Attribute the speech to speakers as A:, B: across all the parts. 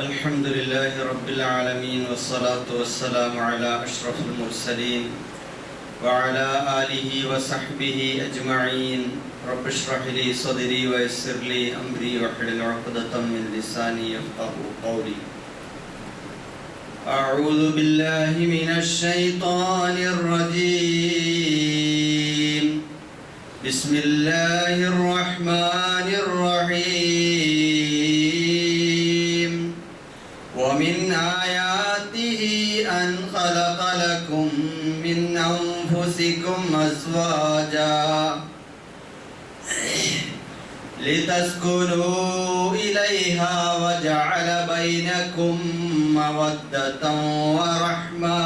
A: الحمد لله رب العالمين والصلاة والسلام على أشرف المرسلين وعلى آله وصحبه أجمعين. رب اشرح لي صدري ويسر لي أمري واحلل عقدة من لساني يفقهوا قولي. أعوذ بالله من الشيطان الرجيم. بسم الله الرحمن الرحيم. ومن آياته أن خلق لكم من أنفسكم أزواجا لتسكنوا إليها وجعل بينكم مودة ورحمة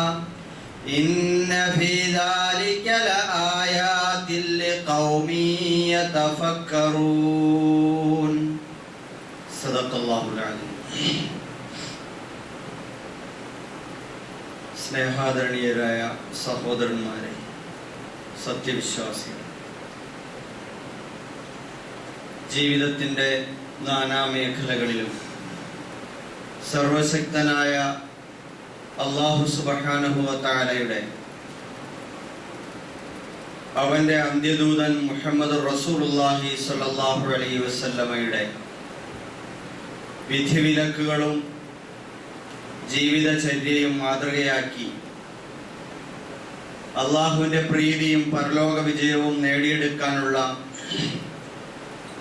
A: إن في ذلك لآيات لقوم يتفكرون. صدق الله العظيم. സ്നേഹാദരണീയരായ സഹോദരന്മാരെ, സത്യവിശ്വാസികൾ, ജീവിതത്തിൻ്റെ നാനാമേഖലകളിലും സർവശക്തനായ അല്ലാഹു സുബ്ഹാനഹു വ തആലയുടെ അവൻ്റെ അന്ത്യദൂതൻ മുഹമ്മദ് റസൂലുള്ളാഹി സ്വല്ലല്ലാഹു അലൈഹി വസല്ലമയുടെ വിധിവിലക്കുകളും ജീവിതചര്യയും മാതൃകയാക്കി അള്ളാഹുവിൻ്റെ പ്രീതിയും പരലോക വിജയവും നേടിയെടുക്കാനുള്ള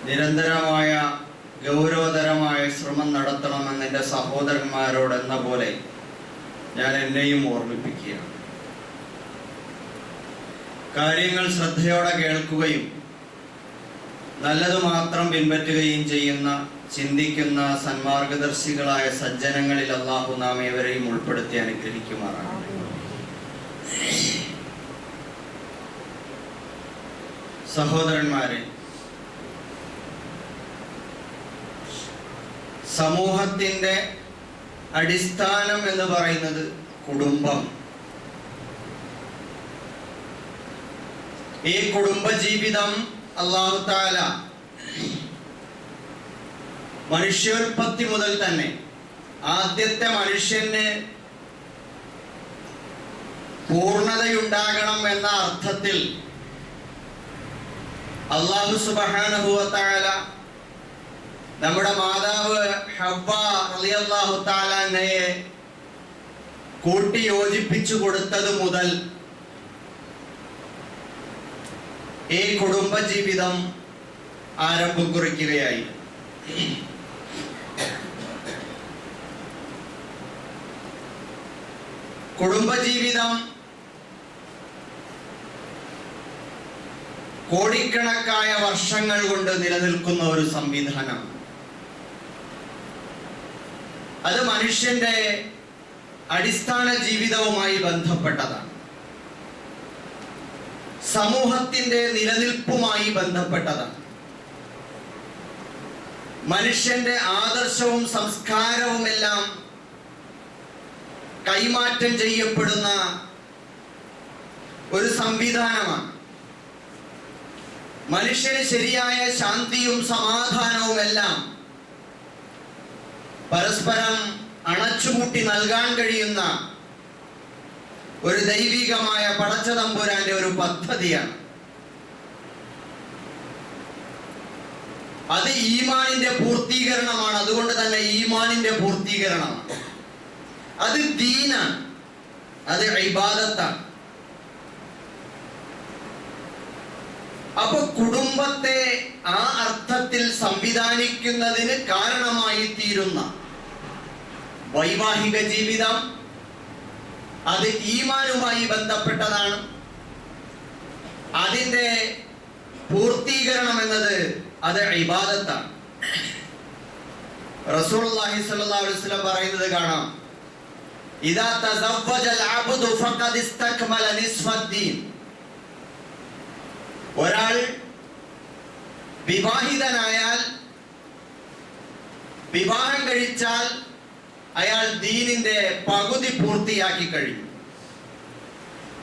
A: നിരന്തരമായ ഗൗരവതരമായ ശ്രമം നടത്തണമെന്ന് എൻ്റെ സഹോദരന്മാരോടെന്ന പോലെ ഞാൻ എന്നെയും ഓർമ്മിപ്പിക്കുകയാണ്. കാര്യങ്ങൾ ശ്രദ്ധയോടെ കേൾക്കുകയും നല്ലത് മാത്രം പിൻപറ്റുകയും ചെയ്യുന്ന, ചിന്തിക്കുന്ന സന്മാർഗദർശികളായ സജ്ജനങ്ങളിൽ അല്ലാഹു നാം ഏവരെയും ഉൾപ്പെടുത്തി അനുഗ്രഹിക്കുമാറാണ്. സഹോദരന്മാരെ, സമൂഹത്തിൻ്റെ അടിസ്ഥാനം എന്ന് പറയുന്നത് കുടുംബം. ഈ കുടുംബജീവിതം അല്ലാഹു തആല മനുഷ്യോൽപത്തി മുതൽ തന്നെ ആദ്യത്തെ മനുഷ്യന് പൂർണ്ണതയുണ്ടാകണം എന്ന അർത്ഥത്തിൽ അല്ലാഹു സുബ്ഹാനഹു വ തആല നമ്മുടെ മാതാവ് ഹവ്വ റളിയല്ലാഹു തആല അൻഹയെ കൂട്ടി യോജിപ്പിച്ചു കൊടുത്തത് മുതൽ ഈ കുടുംബജീവിതം ആരംഭം കുറിക്കുകയായി. കുടുംബജീവിതം കോടിക്കണക്കായ വർഷങ്ങൾ കൊണ്ട് നിലനിൽക്കുന്ന ഒരു സംവിധാനം. അത് മനുഷ്യന്റെ അടിസ്ഥാന ജീവിതവുമായി ബന്ധപ്പെട്ടതാണ്. സമൂഹത്തിന്റെ നിലനിൽപ്പുമായി ബന്ധപ്പെട്ടതാണ്. മനുഷ്യന്റെ ആദർശവും സംസ്കാരവുമെല്ലാം കൈമാറ്റം ചെയ്യപ്പെടുന്ന ഒരു സംവിധാനമാണ്. മനുഷ്യന് ശരിയായ ശാന്തിയും സമാധാനവുമെല്ലാം പരസ്പരം അണച്ചുകൂട്ടി നൽകാൻ കഴിയുന്ന ഒരു ദൈവികമായ പടച്ചതമ്പുരാന്റെ ഒരു പദ്ധതിയാണ്. അത് ഈമാനിന്റെ പൂർത്തീകരണമാണ്. അതുകൊണ്ട് തന്നെ ഈമാനിന്റെ പൂർത്തീകരണമാണ്. അത് ദീനാണ്, അത് ഇബാദത്താണ്. അപ്പൊ കുടുംബത്തെ ആ അർത്ഥത്തിൽ സംവിധാനിക്കുന്നതിന് കാരണമായി തീരുന്ന വൈവാഹിക ജീവിതം അത് ഈമാനുമായി ബന്ധപ്പെട്ടതാണ്. അതിന്റെ പൂർത്തീകരണം എന്നത് അത് ഇബാദത്താണ്. റസൂലുള്ളാഹി സ്വല്ലല്ലാഹു അലൈഹി വസല്ലം പറയുന്നത് കാണാം, ഇദാ തസവ്വജൽ അബ്ദു ഫഖദ് ഇസ്തക്മല നിസ്ഫദ്ദീൻ. ഒരാൾ വിവാഹിതനായാൽ, വിവാഹം കഴിച്ചാൽ അയാൾ ദീനിന്റെ പകുതി പൂർത്തിയാക്കി കഴിഞ്ഞു.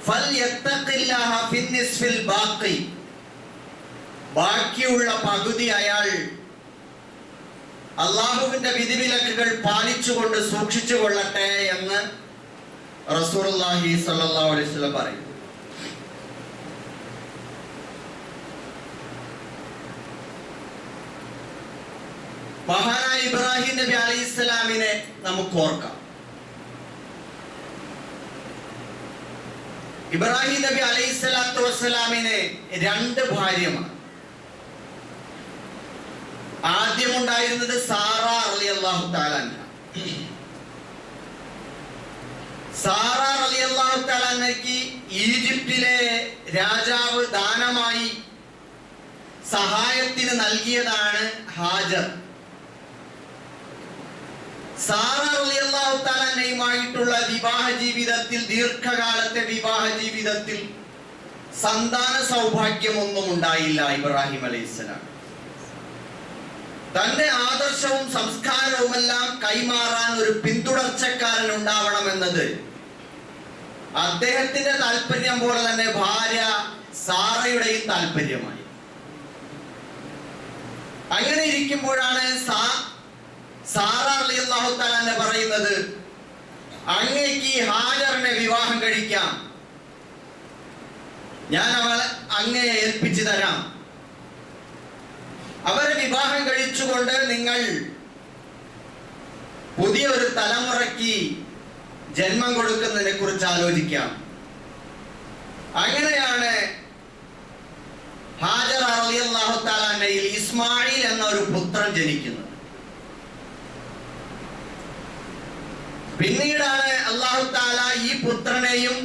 A: ഫൽയത്തഖില്ലാഹ ഫിന്നിസ്ഫിൽ ബാഖി. ബാക്കിയുള്ള പകുതി അയാൾ അള്ളാഹുവിന്റെ വിധിവിലക്കുകൾ പാലിച്ചുകൊണ്ട് സൂക്ഷിച്ചു കൊള്ളട്ടെ എന്ന് റസൂലുള്ളാഹി സ്വല്ലല്ലാഹു അലൈഹി വസല്ലം പറയും. മഹാനായ ഇബ്രാഹിം നബി അലൈഹിസ്സലാമിനെ നമുക്ക് ഓർക്കാം. ഇബ്രാഹിം നബി അലൈഹിസ്സലാത്തു വസ്സലാമിന് 2 ഭാര്യമാർ. ആദ്യമുണ്ടായിരുന്നത് സാറ റളിയല്ലാഹു തആല അൻഹ. സാറ റളിയല്ലാഹു തആല അൻഹയ്ക്ക് ഈജിപ്തിലെ രാജാവ് ദാനമായി സഹായത്തിന് നൽകിയതാണ് ഹാജർ. സാറ റളിയല്ലാഹു തആല അൻഹയുമായിട്ടുള്ള വിവാഹ ജീവിതത്തിൽ, ദീർഘകാലത്തെ വിവാഹ ജീവിതത്തിൽ സന്താന സൗഭാഗ്യമൊന്നും ഉണ്ടായില്ല. ഇബ്രാഹിം അലൈഹിസ്സലാം തന്റെ ആദർശവും സംസ്കാരവുമെല്ലാം കൈമാറാൻ ഒരു പിന്തുടർച്ചക്കാരൻ ഉണ്ടാവണമെന്നത് അദ്ദേഹത്തിന്റെ താല്പര്യം പോലെ തന്നെ ഭാര്യ സാറയുടെയും താല്പര്യമായി. അങ്ങനെ ഇരിക്കുമ്പോഴാണ് സാറ റളിയല്ലാഹു തആല പറയുന്നത്, അങ്ങേക്ക് ഹാജറിനെ വിവാഹം കഴിക്കാം, ഞാൻ അവളെ അങ്ങയെ ഏൽപ്പിച്ചു തരാം. അവരെ വിവാഹം കഴിച്ചുകൊണ്ട് നിങ്ങൾ പുതിയ ഒരു തലമുറയ്ക്ക് ജന്മം കൊടുക്കുന്നതിനെ കുറിച്ച് ആലോചിക്കാം. അങ്ങനെയാണ് ഹാജർ റളിയല്ലാഹു തആലയിൽ ഇസ്മായിൽ എന്ന ഒരു പുത്രൻ ജനിക്കുന്നത്. പിന്നീടാണ് അല്ലാഹു തആല ഈ പുത്രനെയും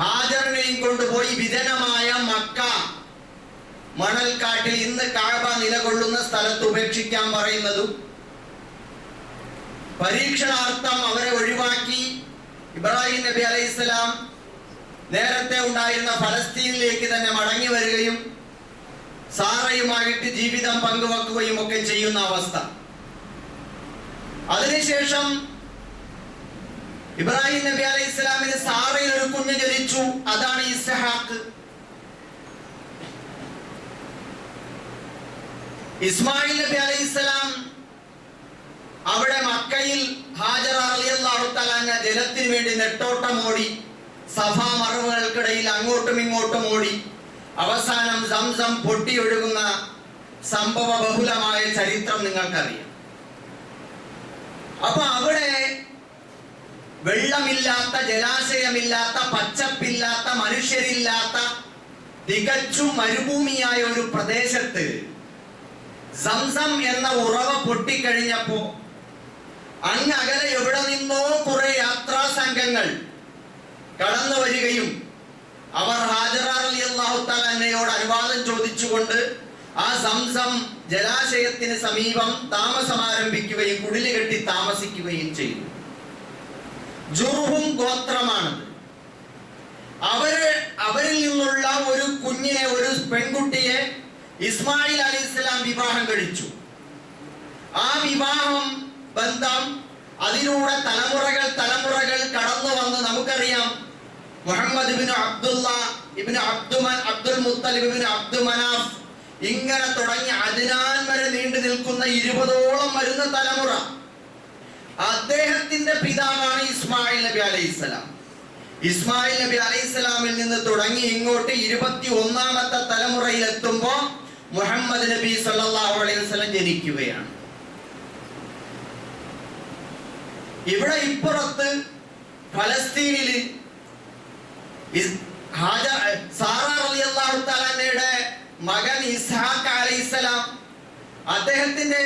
A: ഹാജറിനെയും കൊണ്ടുപോയി വിജനമായ മക്ക മണൽക്കാട്ടിൽ ഇന്ന് കഅബ നിലകൊള്ളുന്ന സ്ഥലത്ത് ഉപേക്ഷിക്കാൻ പറയുന്നതും പരീക്ഷണാർത്ഥം അവരെ ഒഴിവാക്കി ഇബ്രാഹിം നബി അലൈഹിസ്സലാം നേരത്തെ ഉണ്ടായിരുന്ന ഫലസ്തീനിലേക്ക് തന്നെ മടങ്ങി വരികയും സാറയുമായിട്ട് ജീവിതം പങ്കുവെക്കുകയും ഒക്കെ ചെയ്യുന്ന അവസ്ഥ. അതിനുശേഷം ഇബ്രാഹിം നബി അലൈഹിസ്സലാമിന് സാറയിൽ ഒരു കുഞ്ഞ് ജനിച്ചു, അതാണ് ഇസ്ഹാഖ്. ഇസ്മായിൽ നബി അലൈഹിസ്സലാം അവിടെ മക്കയിൽ ഹാജർ റളിയല്ലാഹു തആല ജലത്തിന് വേണ്ടി നെട്ടോട്ടമോടി, സഫാ മറവുകൾക്കിടയിൽ അങ്ങോട്ടും ഇങ്ങോട്ടും ഓടി, അവസാനം സംസം പൊട്ടിയൊഴുകുന്ന സംഭവ ബഹുലമായ ചരിത്രം നിങ്ങൾക്കറിയാം. അപ്പൊ അവിടെ വെള്ളമില്ലാത്ത, ജലാശയമില്ലാത്ത, പച്ചപ്പില്ലാത്ത, മനുഷ്യരില്ലാത്ത തികച്ചും മരുഭൂമിയായ ഒരു പ്രദേശത്ത് സംസം എന്ന ഉറവ പൊട്ടിക്കഴിഞ്ഞപ്പോ അങ്ങകലെ എവിടെ നിന്നോ കുറെ യാത്രാ സംഘങ്ങൾ കടന്നു വരികയും അവർ ഹാജർ റളിയല്ലാഹു തആലയോട് അനുവാദം ചോദിച്ചുകൊണ്ട് ആ സംസം ജലാശയത്തിന് സമീപം താമസം ആരംഭിക്കുകയും കുടില് കെട്ടി താമസിക്കുകയും ചെയ്തു. ജുർഹും ഗോത്രമാണത്. അവരിൽ നിന്നുള്ള ഒരു കുഞ്ഞിനെ, ഒരു പെൺകുട്ടിയെ ഇസ്മായിൽ അലൈഹിസ്സലാം വിവാഹം കഴിച്ചു. ആ വിവാഹം ബന്ധം അതിലൂടെ തലമുറകൾ കടന്നു വന്ന് നമുക്കറിയാം. മുഹമ്മദ് ഇബ്നു അബ്ദുള്ള ഇബ്നു അബ്ദുൽ മുത്തലിബ് ഇബ്നു അബ്ദു മനാഫ്, ഇങ്ങനെ തുടങ്ങി അദ്നാൻ വരെ നീണ്ടു നിൽക്കുന്ന 20ഓളം വരുന്ന തലമുറ. അദ്ദേഹത്തിന്റെ പിതാവാണ് ഇസ്മായിൽ നബി അലൈഹിസ്സലാം. ഇസ്മായിൽ നബി അലൈഹിസ്സലാമിൽ നിന്ന് തുടങ്ങി ഇങ്ങോട്ട് 21ാമത്തെ തലമുറയിൽ എത്തുമ്പോ മുഹമ്മദ് നബി സല്ലല്ലാഹു അലൈഹി വസല്ലം ജനിക്കുകയാണ്. ഇവിടെ ഇപ്പുറത്ത് ഫലസ്തീനിൽ സാറ റളിയല്ലാഹു തആലയുടെ മകൻ ഇസ്ഹാഖ് അലൈഹിസ്സലാം, അദ്ദേഹത്തിന്റെ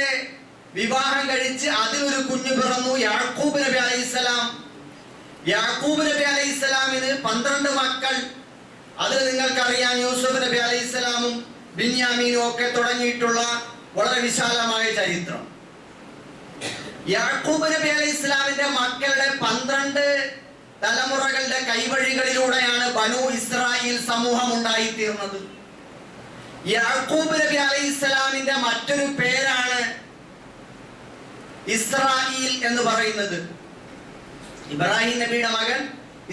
A: വിവാഹം കഴിച്ച് അതിലൊരു കുഞ്ഞു പിറന്നു, യാക്കൂബ് നബി അലൈഹിസ്സലാം. യാക്കൂബ് നബി അലൈഹിസ്സലാമിന് 12 മക്കൾ. അതിൽ നിങ്ങൾക്കറിയാം യൂസുഫ് നബി അലൈഹിസ്സലാമും ബിന്യാമീനും ഒക്കെ തുടങ്ങിയിട്ടുള്ള വളരെ വിശാലമായ ചരിത്രം. യാക്കൂബ് നബി അലൈഹിസ്സലാമിന്റെ മക്കളുടെ 12 തലമുറകളുടെ കൈവഴികളിലൂടെയാണ് ബനു ഇസ്രായേൽ സമൂഹം ഉണ്ടായിത്തീർന്നത്. യാക്കൂബ് നബി അലൈഹിസ്സലാമിന്റെ മറ്റൊരു പേരാണ് ഇസ്രായേൽ എന്ന് പറയുന്നത്. ഇബ്രാഹിം നബിയുടെ മകൻ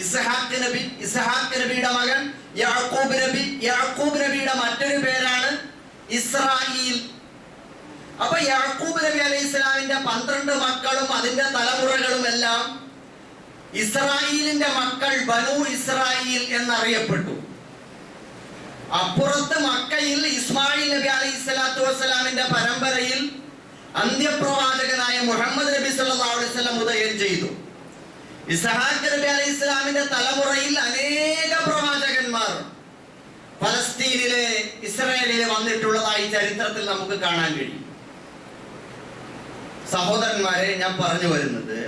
A: ഇസ്ഹാഖ് നബിയുടെ മകൻ യാക്കൂബ് നബിയുടെ മറ്റൊരു പേരാണ് ഇസ്രായേൽ. അപ്പൊ യാക്കൂബ് നബി അലൈഹി ഇസ്ലാമിന്റെ 12 മക്കളും അതിന്റെ തലമുറകളും എല്ലാം ഇസ്രായേലിന്റെ മക്കൾ ബനു ഇസ്രായേൽ എന്നറിയപ്പെട്ടു. അപ്പുറത്ത് മക്കയിൽ ഇസ്മായിൽ നബി അലൈഹി സ്വലാത്തു വസ്സലാമിന്റെ പരമ്പരയിൽ അന്ത്യപ്രവാചകനായ മുഹമ്മദ് നബി സല്ലല്ലാഹു അലൈഹി വസല്ലം ഉദയം ചെയ്തു. ഇസ്ഹാഖ് നബി അലൈഹി ഇസ്ലാമിന്റെ തലമുറയിൽ അനേക പ്രവാചകന്മാർ ഫലസ്തീനിലെ ഇസ്രായേലിലെ വന്നിട്ടുള്ളതായി ചരിത്രത്തിൽ നമുക്ക് കാണാൻ കഴിയും. സഹോദരന്മാരെ, ഞാൻ പറഞ്ഞു വരുന്നത്,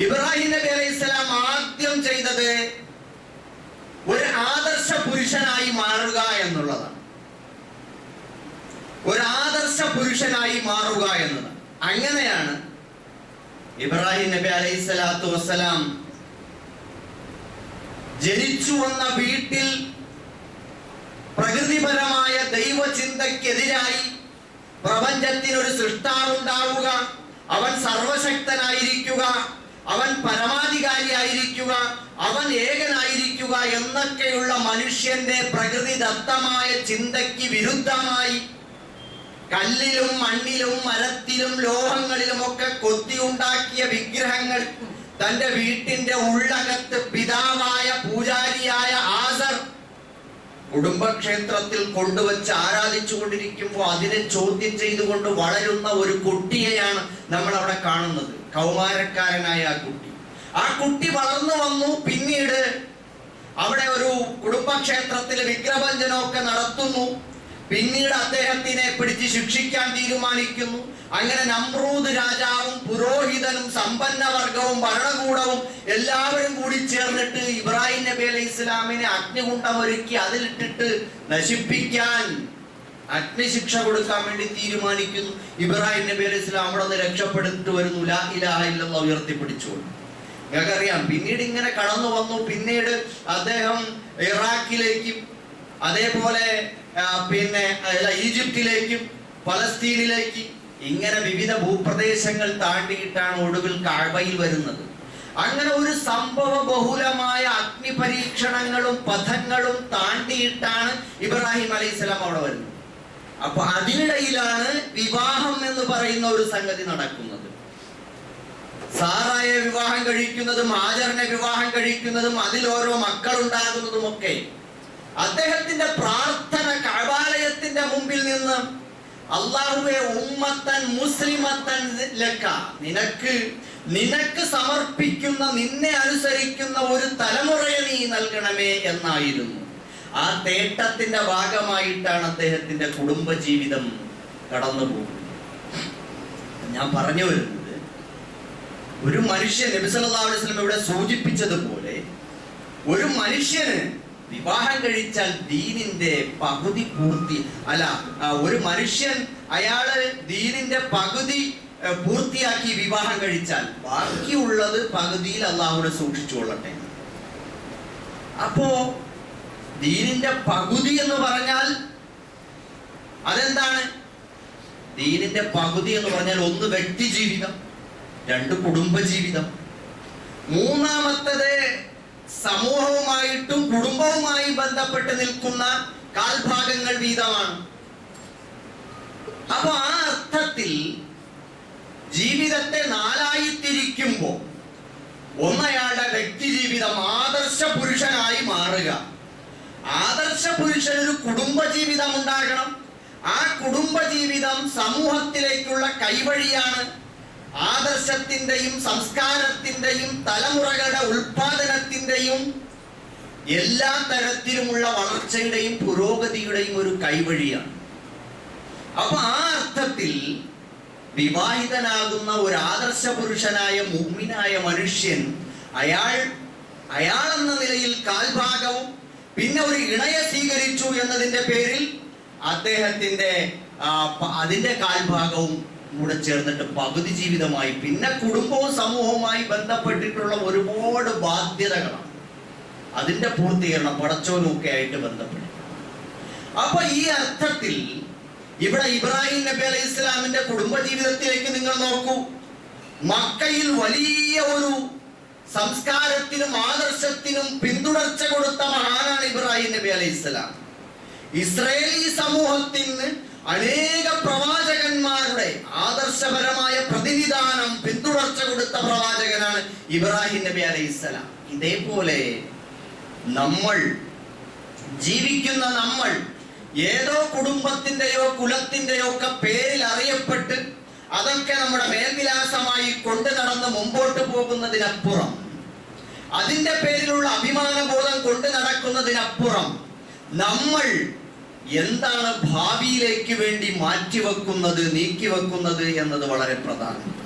A: ഇബ്രാഹിം നബി അലൈഹി ഇസ്ലാം ആദ്യം ചെയ്തത് ഒരു ആദർശ പുരുഷനായി മാറുക എന്നുള്ളതാണ്. ഒരു ആദർശ പുരുഷനായി മാറുക എന്നതാണ്. അങ്ങനെയാണ് ഇബ്രാഹിം നബി അലൈഹി സ്വലാത്തു വസ്സലാം ജനിച്ചു വന്ന വീട്ടിൽ പ്രകൃതിപരമായ ദൈവചിന്തക്കെതിരായി പ്രപഞ്ചത്തിനൊരു സൃഷ്ടാവുണ്ടാവുക, അവൻ സർവശക്തനായിരിക്കുക, അവൻ പരമാധികാരിയായിരിക്കുക, അവൻ ഏകനായിരിക്കുക എന്നൊക്കെയുള്ള മനുഷ്യന്റെ പ്രകൃതിദത്തമായ ചിന്തയ്ക്ക് വിരുദ്ധമായി കല്ലിലും മണ്ണിലും മരത്തിലും ലോഹങ്ങളിലും ഒക്കെ കൊത്തിയുണ്ടാക്കിയ വിഗ്രഹങ്ങൾ തന്റെ വീട്ടിന്റെ ഉള്ളകത്ത് പിതാവായ പൂജാരിയായ ആസർ കുടുംബക്ഷേത്രത്തിൽ കൊണ്ടുവച്ച് ആരാധിച്ചു കൊണ്ടിരിക്കുമ്പോൾ അതിനെ ചോദ്യം ചെയ്തുകൊണ്ട് വളരുന്ന ഒരു കുട്ടിയെയാണ് നമ്മൾ അവിടെ കാണുന്നത്. കൗമാരക്കാരനായ ആ കുട്ടി വളർന്നു വന്നു. പിന്നീട് അവിടെ ഒരു കുടുംബക്ഷേത്രത്തിൽ വിഗ്രഹഭഞ്ജനമൊക്കെ നടത്തുന്നു. പിന്നീട് അദ്ദേഹത്തിനെ പിടിച്ച് ശിക്ഷിക്കാൻ തീരുമാനിക്കുന്നു. അങ്ങനെ നമ്രൂദ് രാജാവും പുരോഹിതനും സമ്പന്നവർഗവും ഭരണകൂടവും എല്ലാവരും കൂടി ചേർന്നിട്ട് ഇബ്രാഹിം നബി അലൈഹി ഇസ്ലാമിനെ അഗ്നികുണ്ഡമൊരുക്കി അതിലിട്ടിട്ട് നശിപ്പിക്കാൻ, അഗ്നിശിക്ഷ കൊടുക്കാൻ വേണ്ടി തീരുമാനിക്കുന്നു. ഇബ്രാഹിം നബി അലൈഹി ഇസ്ലാം അവിടെ നിന്ന് രക്ഷപ്പെടുത്തിട്ട് വരുന്നു, ലാ ഇലാഹ ഇല്ലല്ലാഹ് ഉയർത്തിപ്പിടിച്ചുകൊണ്ട്. നിങ്ങൾക്കറിയാം, പിന്നീട് ഇങ്ങനെ കടന്നു വന്നു. പിന്നീട് അദ്ദേഹം ഇറാഖിലേക്കും അതേപോലെ ഈജിപ്തിലേക്കും ഫലസ്തീനിലേക്ക് ഇങ്ങനെ വിവിധ ഭൂപ്രദേശങ്ങൾ താണ്ടിയിട്ടാണ് ഒടുവിൽ കഅബയിൽ വരുന്നത്. അങ്ങനെ ഒരു സംഭവ ബഹുലമായ അഗ്നി പരീക്ഷണങ്ങളും പഥങ്ങളും താണ്ടിയിട്ടാണ് ഇബ്രാഹിം അലൈഹിസ്സലാം അവിടെ വരുന്നത്. അപ്പൊ അതിനിടയിലാണ് വിവാഹം എന്ന് പറയുന്ന ഒരു സംഗതി നടക്കുന്നത്. സാറായെ വിവാഹം കഴിക്കുന്നതും ഹാജറിനെ വിവാഹം കഴിക്കുന്നതും അതിൽ ഓരോ മക്കളുണ്ടാകുന്നതും ഒക്കെ അദ്ദേഹത്തിന്റെ പ്രാർത്ഥന കഅബാലയത്തിന്റെ മുമ്പിൽ നിന്ന്, അല്ലാഹുവേ ഉമ്മത്തൻ മുസ്ലിമത്തൻ ലക, നിനക്ക് സമർപ്പിക്കുന്ന, നിന്നെ അനുസരിക്കുന്ന ഒരു തലമുറയെ നീ നൽകണമേ എന്നായിരുന്നു. ആ തേട്ടത്തിന്റെ ഭാഗമായിട്ടാണ് അദ്ദേഹത്തിന്റെ കുടുംബജീവിതം കടന്നു പോകുന്നത്. ഞാൻ പറഞ്ഞു വരുന്നത്, ഒരു മനുഷ്യൻ, നബി സല്ലല്ലാഹു അലൈഹി വസല്ലം ഇവിടെ സൂചിപ്പിച്ചതുപോലെ, ഒരു മനുഷ്യന് വിവാഹം കഴിച്ചാൽ ദീനിന്റെ പകുതി ഒരു മനുഷ്യൻ അയാള് ദീനിന്റെ പകുതി പൂർത്തിയാക്കി വിവാഹം കഴിച്ചാൽ ബാക്കിയുള്ളത് പകുതിയിൽ അള്ളാഹുവിനെ സൂക്ഷിച്ചുകൊള്ളട്ടെ. അപ്പോ ദീനിന്റെ പകുതി എന്ന് പറഞ്ഞാൽ അതെന്താണ്? ദീനിന്റെ പകുതി എന്ന് പറഞ്ഞാൽ 1 വ്യക്തി ജീവിതം, 2 കുടുംബജീവിതം, മൂന്നാമത്തത് സമൂഹവുമായിട്ടും കുടുംബവുമായി ബന്ധപ്പെട്ട് നിൽക്കുന്ന കാൽഭാഗങ്ങൾ വീതമാണ്. അപ്പൊ ആ അർത്ഥത്തിൽ ജീവിതത്തെ 4ആയി തിരിക്കുമ്പോൾ ഒന്നയാളുടെ വ്യക്തി ജീവിതം ആദർശ പുരുഷനായി മാറുക. ആദർശ പുരുഷൻ ഒരു കുടുംബജീവിതം ഉണ്ടാകണം. ആ കുടുംബജീവിതം സമൂഹത്തിലേക്കുള്ള കൈവഴിയാണ്. ആദർശത്തിന്റെയും സംസ്കാരത്തിന്റെയും തലമുറകളുടെ ഉൽപാദനത്തിന്റെയും എല്ലാ തരത്തിലുമുള്ള വളർച്ചയുടെയും പുരോഗതിയുടെയും ഒരു കൈവഴിയാണ്. അപ്പൊ ആ അർത്ഥത്തിൽ വിവാഹിതനാകുന്ന ഒരു ആദർശ പുരുഷനായ മുഅ്മിനായ മനുഷ്യൻ അയാൾ എന്ന നിലയിൽ കാൽഭാഗവും പിന്നെ ഒരു ഇണയെ സ്വീകരിച്ചു എന്നതിന്റെ പേരിൽ അദ്ദേഹത്തിന്റെ അതിന്റെ കാൽഭാഗവും കൂടെ ചേർന്നിട്ട് പകുതി ജീവിതമായി, പിന്നെ കുടുംബവും സമൂഹവുമായി ബന്ധപ്പെട്ടിട്ടുള്ള ഒരുപാട് ബാധ്യതകളാണ്, അതിന്റെ പൂർത്തീകരണം പടച്ചോനും ഒക്കെ ആയിട്ട് ബന്ധപ്പെട്ടു. അപ്പൊ ഈ അർത്ഥത്തിൽ ഇവിടെ ഇബ്രാഹിം നബി അലൈഹി ഇസ്ലാമിന്റെ കുടുംബജീവിതത്തിലേക്ക് നിങ്ങൾ നോക്കൂ. മക്കയിൽ വലിയ ഒരു സംസ്കാരത്തിനും ആദർശത്തിനും പിന്തുടർച്ച കൊടുത്ത മഹാനാണ് ഇബ്രാഹിം നബി അലൈഹി ഇസ്ലാം. ഇസ്രായേലി സമൂഹത്തിന്
B: അനേക പ്രവാചകന്മാരുടെ ആദർശപരമായ പ്രതിനിധാനം പിന്തുടർച്ച കൊടുത്ത പ്രവാചകനാണ് ഇബ്രാഹിം നബി അലൈഹിസ്സലാം. ഇതേപോലെ നമ്മൾ ജീവിക്കുന്ന നമ്മൾ ഏതോ കുടുംബത്തിന്റെയോ കുലത്തിന്റെയോ ഒക്കെ പേരിൽ അറിയപ്പെട്ട് അതൊക്കെ നമ്മുടെ മേൽവിലാസമായി കൊണ്ടു നടന്ന് മുമ്പോട്ട് പോകുന്നതിനപ്പുറം, അതിന്റെ പേരിലുള്ള അഭിമാനബോധം കൊണ്ടു നടക്കുന്നതിനപ്പുറം നമ്മൾ എന്താണ് ഭാവിയിലേക്ക് വേണ്ടി മാറ്റിവെക്കുന്നത്, നീക്കിവെക്കുന്നത് എന്നത് വളരെ പ്രധാനമാണ്.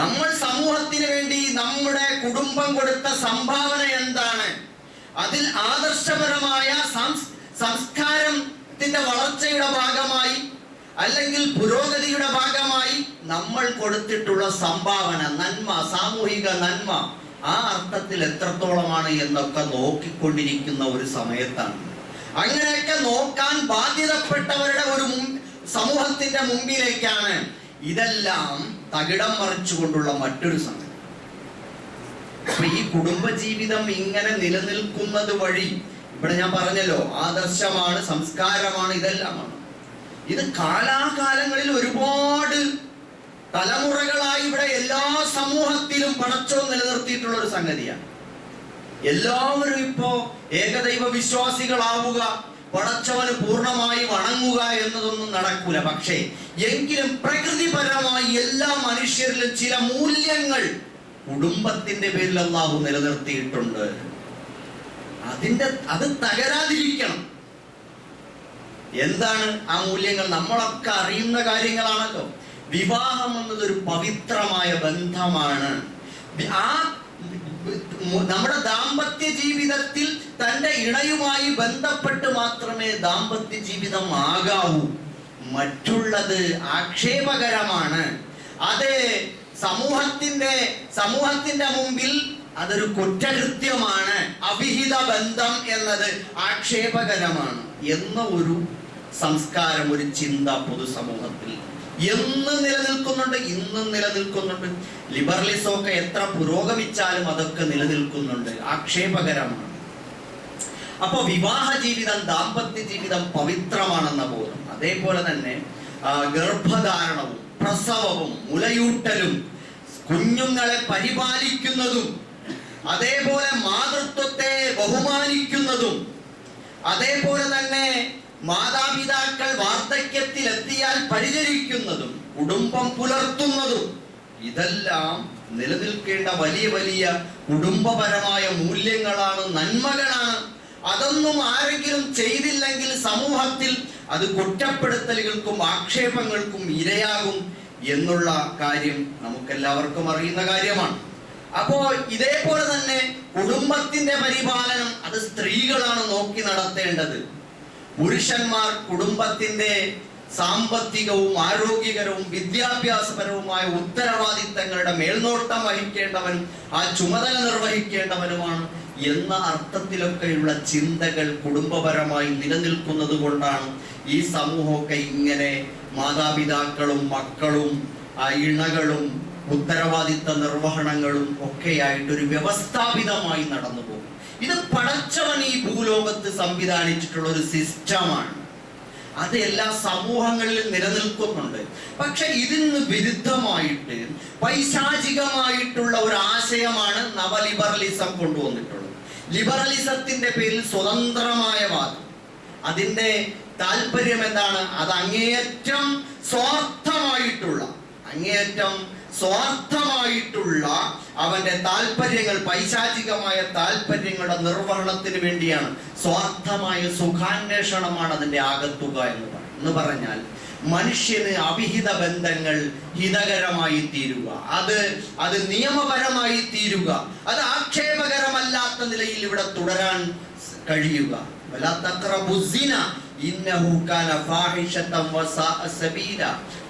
B: നമ്മൾ സമൂഹത്തിന് വേണ്ടി നമ്മുടെ കുടുംബം കൊടുത്ത സംഭാവന എന്താണ്? അതിൽ ആദർശപരമായ സംസ്കാരത്തിന്റെ വളർച്ചയുടെ ഭാഗമായി അല്ലെങ്കിൽ പുരോഗതിയുടെ ഭാഗമായി നമ്മൾ കൊടുത്തിട്ടുള്ള സംഭാവന, നന്മ, സാമൂഹിക നന്മ ആ അർത്ഥത്തിൽ എത്രത്തോളമാണ് എന്നൊക്കെ നോക്കിക്കൊണ്ടിരിക്കുന്ന ഒരു സമയത്താണ്. അങ്ങനെയൊക്കെ നോക്കാൻ ബാധ്യതപ്പെട്ടവരുടെ ഒരു സമൂഹത്തിന്റെ മുമ്പിലേക്കാണ് ഇതെല്ലാം തകിടം മറിച്ചുകൊണ്ടുള്ള മറ്റൊരു സംഗതി. അപ്പൊ ഈ കുടുംബജീവിതം ഇങ്ങനെ നിലനിൽക്കുന്നത് വഴി, ഇവിടെ ഞാൻ പറഞ്ഞല്ലോ, ആദർശമാണ്, സംസ്കാരമാണ്, ഇതെല്ലാമാണ്. ഇത് കാലാകാലങ്ങളിൽ ഒരുപാട് തലമുറകളായി ഇവിടെ എല്ലാ സമൂഹത്തിലും പടച്ചോൻ നിലനിർത്തിയിട്ടുള്ള ഒരു സംഗതിയാണ്. എല്ലാവരും ഇപ്പോ ഏകദൈവ വിശ്വാസികളാവുക, പടച്ചവന് പൂർണ്ണമായി വണങ്ങുക എന്നതൊന്നും നടക്കൂല. പക്ഷേ എങ്കിലും പ്രകൃതിപരമായി എല്ലാ മനുഷ്യരിലും ചില മൂല്യങ്ങൾ കുടുംബത്തിന്റെ പേരിൽ അല്ലാഹു നിലനിർത്തിയിട്ടുണ്ട്. അത് തകരാതിരിക്കണം. എന്താണ് ആ മൂല്യങ്ങൾ? നമ്മളൊക്കെ അറിയുന്ന കാര്യങ്ങളാണല്ലോ. വിവാഹം എന്നതൊരു പവിത്രമായ ബന്ധമാണ്. ആ നമ്മുടെ ദാമ്പത്യ ജീവിതത്തിൽ തന്റെ ഇണയുമായി ബന്ധപ്പെട്ട് മാത്രമേ ദാമ്പത്യ ജീവിതം ആകാവൂ. മറ്റുള്ളത് ആക്ഷേപകരമാണ്. അത് സമൂഹത്തിന്റെ മുമ്പിൽ അതൊരു കുറ്റകൃത്യമാണ്. അവിഹിത ബന്ധം എന്നത് ആക്ഷേപകരമാണ് എന്ന ഒരു സംസ്കാരം, ഒരു ചിന്ത പൊതുസമൂഹത്തിൽ എന്ന് നിലനിൽക്കുന്നുണ്ട്, ഇന്നും നിലനിൽക്കുന്നുണ്ട്. ലിബറലിസം ഒക്കെ എത്ര പുരോഗമിച്ചാലും അതൊക്കെ നിലനിൽക്കുന്നുണ്ട്, ആക്ഷേപകരമാണ്. അപ്പൊ വിവാഹ ജീവിതം, ദാമ്പത്യ ജീവിതം പവിത്രമാണെന്ന ബോധം, അതേപോലെ തന്നെ ഗർഭധാരണവും പ്രസവവും മുലയൂട്ടലും കുഞ്ഞുങ്ങളെ പരിപാലിക്കുന്നതും, അതേപോലെ മാതൃത്വത്തെ ബഹുമാനിക്കുന്നതും, അതേപോലെ തന്നെ മാതാപിതാക്കൾ വാർദ്ധക്യത്തിൽ എത്തിയാൽ പരിചരിക്കുന്നതും കുടുംബം പുലർത്തുന്നതും, ഇതെല്ലാം നിലനിൽക്കേണ്ട വലിയ വലിയ കുടുംബപരമായ മൂല്യങ്ങളാണ്, നന്മകളാണ്. അതൊന്നും ആരെങ്കിലും ചെയ്തില്ലെങ്കിൽ സമൂഹത്തിൽ അത് കുറ്റപ്പെടുത്തലുകൾക്കും ആക്ഷേപങ്ങൾക്കും ഇരയാകും എന്നുള്ള കാര്യം നമുക്കെല്ലാവർക്കും അറിയുന്ന കാര്യമാണ്. അപ്പോ ഇതേപോലെ തന്നെ കുടുംബത്തിന്റെ പരിപാലനം അത് സ്ത്രീകളാണ് നോക്കി നടത്തേണ്ടത്. പുരുഷന്മാർ കുടുംബത്തിന്റെ സാമ്പത്തികവും ആരോഗ്യകരവും വിദ്യാഭ്യാസപരവുമായ ഉത്തരവാദിത്തങ്ങളുടെ മേൽനോട്ടം വഹിക്കേണ്ടവനും ആ ചുമതല നിർവഹിക്കേണ്ടവനുമാണ് എന്ന അർത്ഥത്തിലൊക്കെയുള്ള ചിന്തകൾ കുടുംബപരമായി നിലനിൽക്കുന്നത് കൊണ്ടാണ് ഈ സമൂഹമൊക്കെ ഇങ്ങനെ മാതാപിതാക്കളും മക്കളും ഇണകളും ഉത്തരവാദിത്ത നിർവഹണങ്ങളും ഒക്കെയായിട്ടൊരു വ്യവസ്ഥാപിതമായി നടന്നു പോകും. ഇത് പടച്ചവൻ ഈ ഭൂലോകത്ത് സംവിധാനിച്ചിട്ടുള്ള ഒരു സിസ്റ്റമാണ്. അത് എല്ലാ സമൂഹങ്ങളിലും നിലനിൽക്കുന്നുണ്ട്. പക്ഷെ ഇതിന് വിരുദ്ധമായിട്ട് പൈശാചികമായിട്ടുള്ള ഒരു ആശയമാണ് നവലിബറലിസം കൊണ്ടുവന്നിട്ടുള്ളത്. ലിബറലിസത്തിന്റെ പേരിൽ സ്വതന്ത്രമായ വാദം. അതിന്റെ താല്പര്യം എന്താണ്? അത് അങ്ങേയറ്റം സ്വാർത്ഥമായിട്ടുള്ള അവന്റെ താല്പര്യങ്ങൾ, പൈശാചികമായ താല്പര്യങ്ങളുടെ നിർവഹണത്തിന് വേണ്ടിയാണ്. സ്വാർത്ഥമായ സുഖാന്വേഷണമാണ് അതിന്റെ ആകത്തുക എന്ന് പറഞ്ഞാൽ മനുഷ്യന് അവിഹിത ബന്ധങ്ങൾ ഹിതകരമായി തീരുക, അത് നിയമപരമായി തീരുക, അത് ആക്ഷേപകരമല്ലാത്ത നിലയിൽ ഇവിടെ തുടരാൻ കഴിയുക.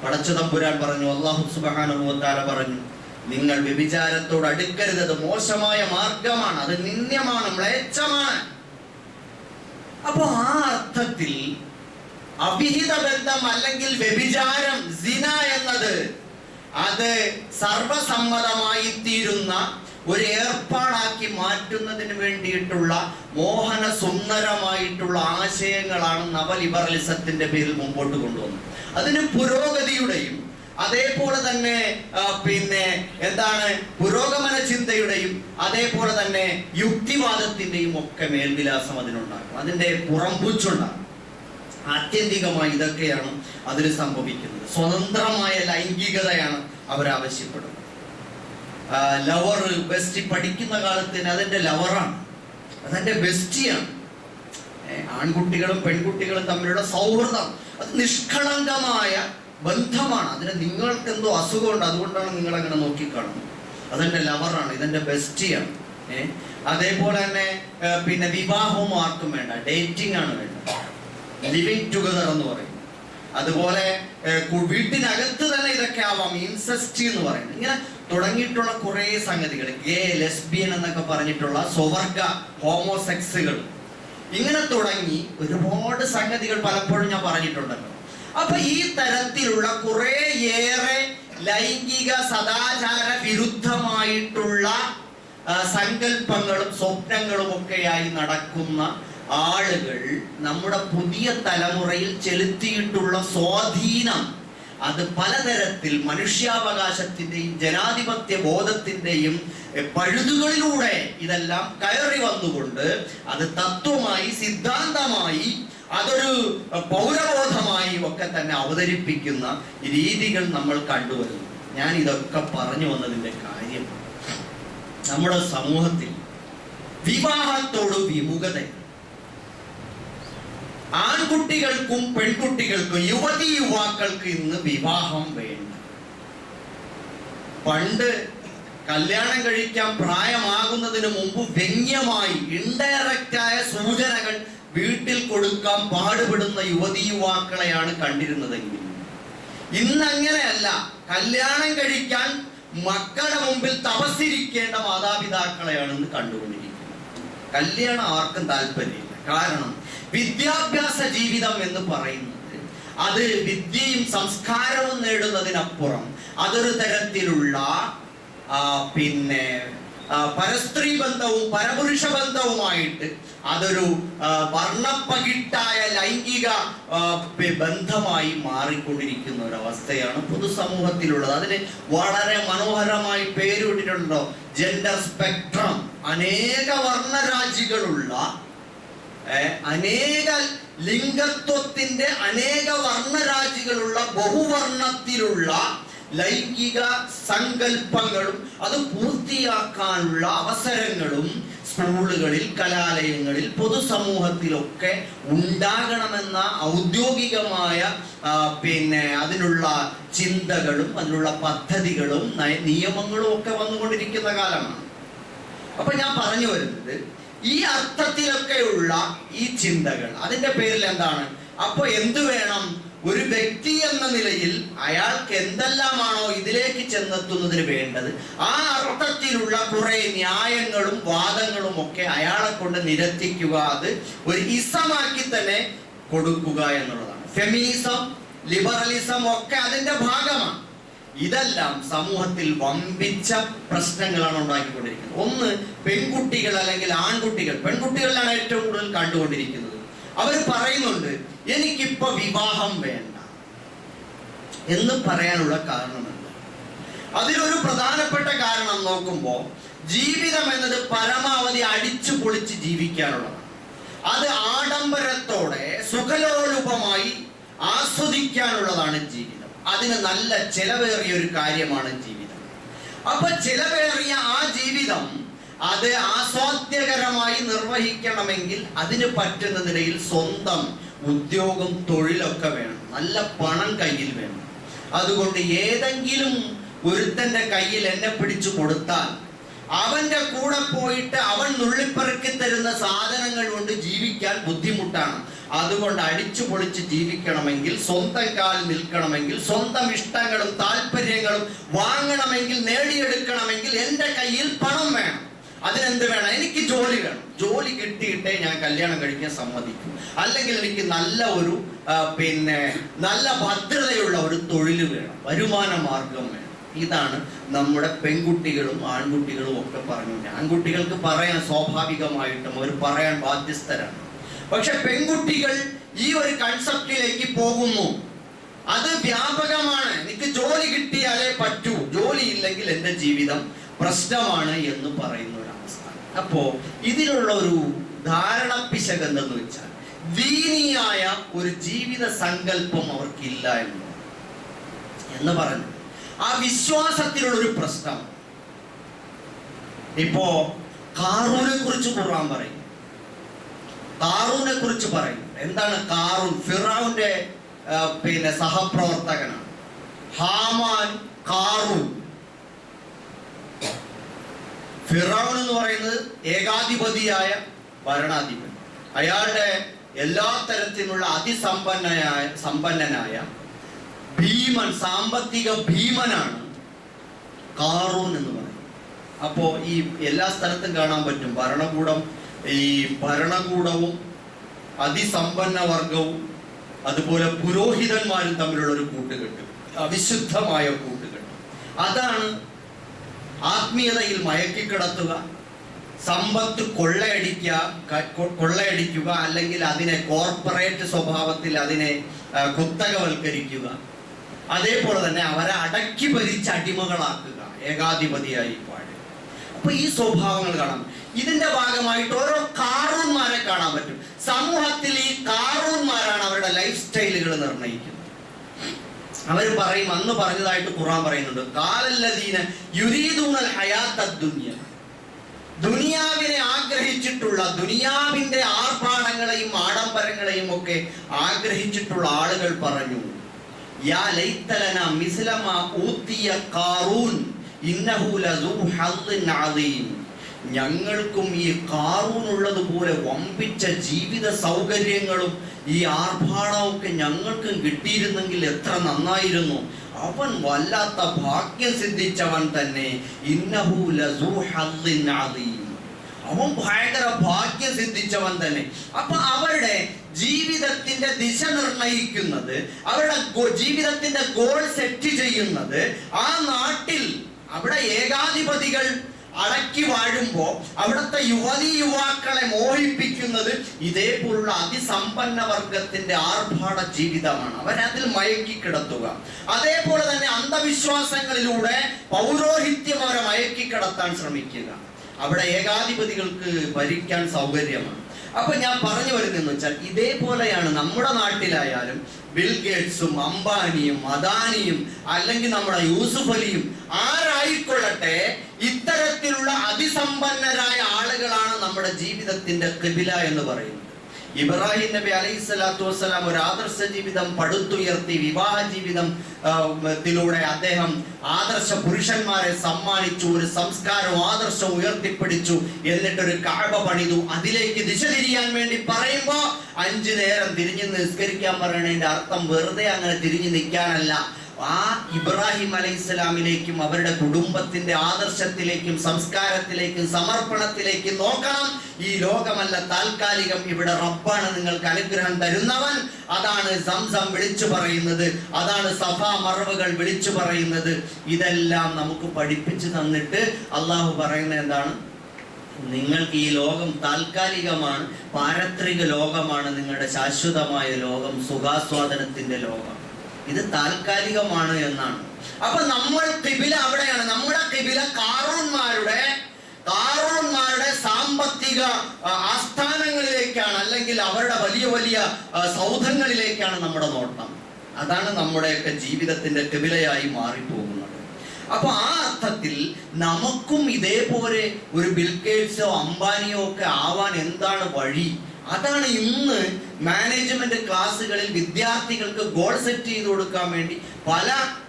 B: പടച്ചതമ്പുരാൻ പറഞ്ഞു, അല്ലാഹു സുബ്ഹാനഹു വ തആല പറഞ്ഞു, നിങ്ങൾ വ്യഭിചാരത്തോട് അടുക്കരുത്, അത് മോശമായ മാർഗമാണ്, അത് നിന്ദ്യമാണ്, മ്ലേച്ഛമാണ്. അപ്പോ ആ അർത്ഥത്തിൽ അവിഹിത ബന്ധം അല്ലെങ്കിൽ വ്യഭിചാരം, സിന എന്നത് അത് സർവസമ്മതമായി തീരുന്ന ഒരു ഏർപ്പാടാക്കി മാറ്റുന്നതിന് വേണ്ടിയിട്ടുള്ള മോഹന സുന്ദരമായിട്ടുള്ള ആശയങ്ങളാണ് നവലിബറലിസത്തിന്റെ പേരിൽ മുമ്പോട്ട് കൊണ്ടുവന്നത്. അതിന് പുരോഗതിയുടെയും അതേപോലെ തന്നെ പുരോഗമന ചിന്തയുടെയും അതേപോലെ തന്നെ യുക്തിവാദത്തിന്റെയും ഒക്കെ മേൽവിലാസം അതിനുണ്ടാകും, അതിന്റെ പുറംപൂച്ചുണ്ടാകും. ആത്യന്തികമായി ഇതൊക്കെയാണ് അതിൽ സംഭവിക്കുന്നത്. സ്വതന്ത്രമായ ലൈംഗികതയാണ് അവരാവശ്യപ്പെടുന്നത്. ലവർ ബെസ്റ്റി പഠിക്കുന്ന കാലത്ത് അതിന്റെ ലവറാണ്, അതെന്റെ ബെസ്റ്റിയാണ്. ആൺകുട്ടികളും പെൺകുട്ടികളും തമ്മിലുള്ള സൗഹൃദം അത് നിഷ്കളങ്കമായ ബന്ധമാണ്. അതിന് നിങ്ങൾക്ക് എന്തോ അസുഖമുണ്ട്, അതുകൊണ്ടാണ് നിങ്ങൾ അങ്ങനെ നോക്കിക്കാണുന്നത്. അതെന്റെ ലവറാണ്, ഇതെന്റെ ബെസ്റ്റിയാണ്. അതേപോലെ തന്നെ വിവാഹവും ആർക്കും വേണ്ട, ഡേറ്റിംഗ് ആണ് വേണ്ടത്, ലിവിങ് ടുഗദർ എന്ന് പറയും. അതുപോലെ വീട്ടിനകത്ത് തന്നെ ഇതൊക്കെ ആവാം, ഇൻസെസ്റ്റ് എന്ന് പറയുന്നത്. ഇങ്ങനെ തുടങ്ങിയിട്ടുള്ള കുറെ സംഗതികൾ, ഗേ ലെസ്ബിയൻ എന്നൊക്കെ പറഞ്ഞിട്ടുള്ള സ്വവർഗ ഹോമോസെക്സുകൾ, ഇങ്ങനെ തുടങ്ങി ഒരുപാട് സംഗതികൾ പലപ്പോഴും ഞാൻ പറഞ്ഞിട്ടുണ്ടല്ലോ. അപ്പൊ ഈ തരത്തിലുള്ള കുറേയേറെ ലൈംഗിക സദാചാര വിരുദ്ധമായിട്ടുള്ള സങ്കല്പങ്ങളും സ്വപ്നങ്ങളും ഒക്കെയായി നടക്കുന്ന ആളുകൾ നമ്മുടെ പുതിയ തലമുറയിൽ ചെലുത്തിയിട്ടുള്ള സ്വാധീനം അത് പലതരത്തിൽ മനുഷ്യാവകാശത്തിന്റെയും ജനാധിപത്യ ബോധത്തിന്റെയും പഴുതുകളിലൂടെ ഇതെല്ലാം കയറി വന്നുകൊണ്ട് അത് തത്വമായി, സിദ്ധാന്തമായി, അതൊരു പൗരബോധമായി ഒക്കെ തന്നെ അവതരിപ്പിക്കുന്ന രീതികൾ നമ്മൾ കണ്ടുവരുന്നു. ഞാൻ ഇതൊക്കെ പറഞ്ഞു വന്നതിന്റെ കാര്യം, നമ്മുടെ സമൂഹത്തിൽ വിവാഹത്തോട് വിമുഖത, ആൺകുട്ടികൾക്കും പെൺകുട്ടികൾക്കും യുവതി യുവാക്കൾക്ക് ഇന്ന് വിവാഹം വേണ്ട. പണ്ട് കല്യാണം കഴിക്കാൻ പ്രായമാകുന്നതിന് മുമ്പ് വ്യംഗ്യമായി ഇൻഡയറക്റ്റായ സൂചനകൾ വീട്ടിൽ കൊടുക്കാൻ പാടുപെടുന്ന യുവതി യുവാക്കളെയാണ് കണ്ടിരുന്നതെങ്കിൽ ഇന്നങ്ങനെയല്ല. കല്യാണം കഴിക്കാൻ മക്കളുടെ മുമ്പിൽ തപസ്സിരിക്കേണ്ട മാതാപിതാക്കളെയാണ് ഇന്ന് കണ്ടുകൊണ്ടിരിക്കുന്നത്. കല്യാണം ആർക്കും താല്പര്യമില്ല. കാരണം വിദ്യാഭ്യാസ ജീവിതം എന്ന് പറയുന്നത് അത് വിദ്യയും സംസ്കാരവും നേടുന്നതിനപ്പുറം അതൊരു തരത്തിലുള്ള പരസ്ത്രീ ബന്ധവും പരപുരുഷ ബന്ധവുമായിട്ട് അതൊരു വർണ്ണപ്പകിട്ടായ ലൈംഗിക ബന്ധമായി മാറിക്കൊണ്ടിരിക്കുന്ന ഒരവസ്ഥയാണ് പൊതുസമൂഹത്തിലുള്ളത്. അതിന് വളരെ മനോഹരമായി പേരിട്ടിട്ടുണ്ടോ, ജെൻഡർ സ്പെക്ട്രം. അനേക വർണ്ണരാജികളുള്ള, അനേക ലിംഗത്വത്തിന്റെ അനേക വർണ്ണരാജികളുള്ള, ബഹുവർണ്ണത്തിലുള്ള ലൈംഗിക സങ്കല്പങ്ങളും അത് പൂർത്തിയാക്കാനുള്ള അവസരങ്ങളും സ്കൂളുകളിൽ, കലാലയങ്ങളിൽ, പൊതുസമൂഹത്തിലൊക്കെ ഉണ്ടാകണമെന്ന ഔദ്യോഗികമായ അതിനുള്ള ചിന്തകളും അതിനുള്ള പദ്ധതികളും നിയമങ്ങളും ഒക്കെ വന്നുകൊണ്ടിരിക്കുന്ന കാലമാണ്. അപ്പൊ ഞാൻ പറഞ്ഞു വരുന്നത് ഈ അർത്ഥത്തിലൊക്കെയുള്ള ഈ ചിന്തകൾ, അതിന്റെ പേരിൽ എന്താണ്? അപ്പൊ എന്തു വേണം? ഒരു വ്യക്തി എന്ന നിലയിൽ അയാൾക്ക് എന്തെല്ലാമാണോ ഇതിലേക്ക് ചെന്നെത്തുന്നതിന് വേണ്ടത്, ആ അർത്ഥത്തിലുള്ള കുറെ ന്യായങ്ങളും വാദങ്ങളും ഒക്കെ അയാളെ കൊണ്ട് നിരത്തിക്കുക, അത് ഒരു ഇസമാക്കി തന്നെ കൊടുക്കുക എന്നുള്ളതാണ്. ഫെമിനിസം, ലിബറലിസം ഒക്കെ അതിന്റെ ഭാഗമാണ്. ഇതെല്ലാം സമൂഹത്തിൽ വമ്പിച്ച പ്രശ്നങ്ങളാണ് ഉണ്ടാക്കിക്കൊണ്ടിരിക്കുന്നത്. ഒന്ന്, പെൺകുട്ടികൾ അല്ലെങ്കിൽ ആൺകുട്ടികൾ, പെൺകുട്ടികളിലാണ് ഏറ്റവും കൂടുതൽ കണ്ടുകൊണ്ടിരിക്കുന്നത്. അവർ പറയുന്നുണ്ട് എനിക്കിപ്പോ വിവാഹം വേണ്ട എന്ന് പറയാനുള്ള കാരണമുണ്ട്. അതിലൊരു പ്രധാനപ്പെട്ട കാരണം നോക്കുമ്പോൾ ജീവിതം എന്നത് പരമാവധി അടിച്ചു പൊളിച്ച് ജീവിക്കാനുള്ളതാണ്. അത് ആഡംബരത്തോടെ സുഖലോലുപമായി ആസ്വദിക്കാനുള്ളതാണ് ജീവിതം. അതിന് നല്ല ചെലവേറിയ ഒരു കാര്യമാണ് ജീവിതം. അപ്പൊ ചെലവേറിയ ആ ജീവിതം അത് ആസ്വാദ്യകരമായി നിർവഹിക്കണമെങ്കിൽ അതിന് പറ്റുന്ന നിലയിൽ സ്വന്തം ഉദ്യോഗം, തൊഴിലൊക്കെ വേണം, നല്ല പണം കയ്യിൽ വേണം. അതുകൊണ്ട് ഏതെങ്കിലും ഒരുത്തന്റെ കയ്യിൽ എന്നെ പിടിച്ചു കൊടുത്താൽ അവന്റെ കൂടെ പോയിട്ട് അവൻ നുള്ളിപ്പെറുക്കി തരുന്ന സാധനങ്ങൾ കൊണ്ട് ജീവിക്കാൻ ബുദ്ധിമുട്ടാണ്. അതുകൊണ്ട് അടിച്ചു പൊളിച്ച് ജീവിക്കണമെങ്കിൽ, സ്വന്തം കാലിൽ നിൽക്കണമെങ്കിൽ, സ്വന്തം ഇഷ്ടങ്ങളും താല്പര്യങ്ങളും വാങ്ങണമെങ്കിൽ, നേടിയെടുക്കണമെങ്കിൽ എൻ്റെ കയ്യിൽ പണം വേണം. അതിനെന്ത് വേണം? എനിക്ക് ജോലി വേണം. ജോലി കിട്ടിയിട്ടേ ഞാൻ കല്യാണം കഴിക്കാൻ സമ്മതിക്കും. അല്ലെങ്കിൽ എനിക്ക് നല്ല ഒരു നല്ല ഭദ്രതയുള്ള ഒരു തൊഴിൽ വേണം, വരുമാന മാർഗം വേണം. ഇതാണ് നമ്മുടെ പെൺകുട്ടികളും ആൺകുട്ടികളും ഒക്കെ പറഞ്ഞു. ആൺകുട്ടികൾക്ക് പറയാൻ സ്വാഭാവികമായിട്ടും അവർ പറയാൻ ബാധ്യസ്ഥരാണ്. പക്ഷെ പെൺകുട്ടികൾ ഈ ഒരു കൺസെപ്റ്റിലേക്ക് പോകുന്നു. അത് വ്യാപകമാണ്. എനിക്ക് ജോലി കിട്ടിയാലേ പറ്റൂ, ജോലി ഇല്ലെങ്കിൽ എൻ്റെ ജീവിതം പ്രശ്നമാണ് എന്ന് പറയുന്ന ഒരവസ്ഥ. അപ്പോ ഇതിലുള്ള ഒരു ധാരണ പിശക് എന്തെന്ന് വെച്ചാൽ ദീനിയായ ഒരു ജീവിത സങ്കല്പം അവർക്കില്ല എന്ന് പറഞ്ഞു. ആ വിശ്വാസത്തിലുള്ള ഒരു പ്രശ്നം. ഇപ്പോ കാറൂനെ കുറിച്ച് ഖുർആൻ പറയും. കാറൂനെ കുറിച്ച് പറയും. എന്താണ് കാറൂൻ? ഫിറഔന്റെ സഹപ്രവർത്തകനാണ്. ഹാമാൻ, കാറൂൻ. ഫിറഔൻ എന്ന് പറയുന്നത് ഏകാധിപതിയായ ഭരണാധിപൻ. അയാളുടെ എല്ലാ തരത്തിലുള്ള സമ്പന്നനായ ഭീമൻ, സാമ്പത്തിക ഭീമനാണ് കാറൂൻ എന്ന് പറയുന്നത്. അപ്പോ ഈ എല്ലാ സ്ഥലത്തും കാണാൻ പറ്റും ഭരണകൂടവും അതിസമ്പന്ന വർഗവും അതുപോലെ പുരോഹിതന്മാരും തമ്മിലുള്ള ഒരു കൂട്ടുകെട്ട്, അവിശുദ്ധമായ കൂട്ടുകെട്ട്. അതാണ് ആത്മീയതയിൽ മയക്കിക്കിടത്തുക, സമ്പത്ത് കൊള്ളയടിക്കുക, അല്ലെങ്കിൽ അതിനെ കോർപ്പറേറ്റ് സ്വഭാവത്തിൽ അതിനെ കുത്തകവൽക്കരിക്കുക. അതേപോലെ തന്നെ അവരെ അടക്കി ഭരിച്ച് അടിമകളാക്കുക, ഏകാധിപതിയായി പാടുക. അപ്പൊ ഈ സ്വഭാവങ്ങൾ കാണാം. ഇതിന്റെ ഭാഗമായിട്ട് ഓരോ കാറൂന്മാരെ കാണാൻ പറ്റും. സമൂഹത്തിൽ ഈ കാറൂന്മാരാണ് അവരുടെ ലൈഫ് സ്റ്റൈലുകൾ നിർണ്ണയിക്കുന്നത്. അവർ പറയും, അന്ന് പറഞ്ഞതായിട്ട് ഖുർആൻ പറയുന്നുണ്ട്, ഖാലല്ലദീന യുരീദൂനൽ ഹയാത്തദ് ദുനിയ, ദുനിയാവിനെ ആഗ്രഹിച്ചിട്ടുള്ള, ദുനിയാവിന്റെ ആർഭാടങ്ങളെയും ആഡംബരങ്ങളെയും ഒക്കെ ആഗ്രഹിച്ചിട്ടുള്ള ആളുകൾ പറഞ്ഞു, യാ ലൈതലന മിസ്ലമ ഊതിയ ഖാറൂൻ ഇന്നഹു ലസൂ ഹദ്ദിൻ അദീം, ഞങ്ങൾക്കും ഈ കാറൂൻ ഉള്ളതുപോലെ വമ്പിച്ച ജീവിത സൗകര്യങ്ങളും ഈ ആർഭാടമൊക്കെ ഞങ്ങൾക്കും കിട്ടിയിരുന്നെങ്കിൽ എത്ര നന്നായിരുന്നു. അവൻ വല്ലാത്ത ഭാഗ്യം സിദ്ധിച്ചവൻ തന്നെ. ഇന്നഹു ലസൂ ഹദ്ദിൻ അദീം, അവൻ ഭയങ്കര ഭാഗ്യം സിദ്ധിച്ചവൻ തന്നെ. അപ്പൊ അവരുടെ ജീവിതത്തിന്റെ ദിശ നിർണയിക്കുന്നത്, അവരുടെ ജീവിതത്തിന്റെ ഗോൾ സെറ്റ് ചെയ്യുന്നത് ആ നാട്ടിൽ അവിടെ ഏകാധിപതികൾ അടക്കി വാഴുമ്പോ അവിടുത്തെ യുവാക്കളെ മോഹിപ്പിക്കുന്നത് ഇതേപോലുള്ള അതിസമ്പന്ന വർഗത്തിന്റെ ആർഭാട ജീവിതമാണ്. അവരതിൽ മയക്കി കിടത്തുക. അതേപോലെ തന്നെ അന്ധവിശ്വാസങ്ങളിലൂടെ പൗരോഹിത്യം അവരെ മയക്കി കിടത്താൻ ശ്രമിക്കുക. അവിടെ ഏകാധിപതികൾക്ക് ഭരിക്കാൻ സൗകര്യമാണ്. അപ്പൊ ഞാൻ പറഞ്ഞു വരുന്നതെന്ന് വെച്ചാൽ ഇതേപോലെയാണ് നമ്മുടെ നാട്ടിലായാലും ബിൽ ഗേറ്റ്സും അംബാനിയും അദാനിയും അല്ലെങ്കിൽ നമ്മുടെ യൂസുഫ് അലിയും ആരായിക്കൊള്ളട്ടെ, ഇത്തരത്തിലുള്ള അതിസമ്പന്നരായ ആളുകളാണ് നമ്മുടെ ജീവിതത്തിന്റെ ഖിബില എന്ന് പറയുന്നത്. ഇബ്രാഹിം നബി അലൈഹി സ്വലാത്തു വസ്സലാം ഒരു ആദർശ ജീവിതം പടുത്തുയർത്തി. വിവാഹ ജീവിതത്തിലൂടെ അദ്ദേഹം ആദർശ പുരുഷന്മാരെ സമ്മാനിച്ചു, ഒരു സംസ്കാരവും ആദർശവും ഉയർത്തിപ്പിടിച്ചു. എന്നിട്ടൊരു കഅബ പണിതു. അതിലേക്ക് ദിശ തിരിയാൻ വേണ്ടി പറയുമ്പോ 5 നേരം തിരിഞ്ഞ് നിസ്കരിക്കാൻ പറയണതിന്റെ അർത്ഥം വെറുതെ അങ്ങനെ തിരിഞ്ഞു നിൽക്കാനല്ല. ആ ഇബ്രാഹിം അലൈഹിസ്സലാമിലേക്കും അവരുടെ കുടുംബത്തിന്റെ ആദർശത്തിലേക്കും സംസ്കാരത്തിലേക്കും സമർപ്പണത്തിലേക്കും നോക്കണം. ഈ ലോകമല്ല താൽക്കാലികം, ഇവിടെ റബ്ബാണ് നിങ്ങൾക്ക് അനുഗ്രഹം തരുന്നവൻ. അതാണ് സംസം വിളിച്ചു പറയുന്നത്, അതാണ് സഫാ മർവകൾ വിളിച്ചു പറയുന്നത്. ഇതെല്ലാം നമുക്ക് പഠിപ്പിച്ചു തന്നിട്ട് അള്ളാഹു പറയുന്നത് എന്താണ്? നിങ്ങൾക്ക് ഈ ലോകം താൽക്കാലികമാണ്, പാരത്രിക ലോകമാണ് നിങ്ങളുടെ ശാശ്വതമായ ലോകം, സുഖാസ്വാദനത്തിന്റെ ലോകം. ഇത് താൽക്കാലികമാണ് എന്നാണ്. അപ്പൊ നമ്മൾ ഖിബില അവിടെയാണ്. നമ്മുടെ ഖിബില കാറൂന്മാരുടെ സാമ്പത്തിക ആസ്ഥാനങ്ങളിലേക്കാണ്, അല്ലെങ്കിൽ അവരുടെ വലിയ വലിയ സൗധങ്ങളിലേക്കാണ് നമ്മുടെ നോട്ടം. അതാണ് നമ്മുടെയൊക്കെ ജീവിതത്തിന്റെ ഖിബിലയായി മാറിപ്പോകുന്നത്. അപ്പൊ ആ അർത്ഥത്തിൽ നമുക്കും ഇതേപോലെ ഒരു ബിൽ ഗേറ്റ്സോ അംബാനിയോ ഒക്കെ ആവാൻ എന്താണ് വഴി? അതാണ് ഇന്ന് മാനേജ്മെന്റ് ക്ലാസ്സുകളിൽ വിദ്യാർത്ഥികൾക്ക് ഗോൾ സെറ്റ് ചെയ്ത് കൊടുക്കാൻ വേണ്ടി പല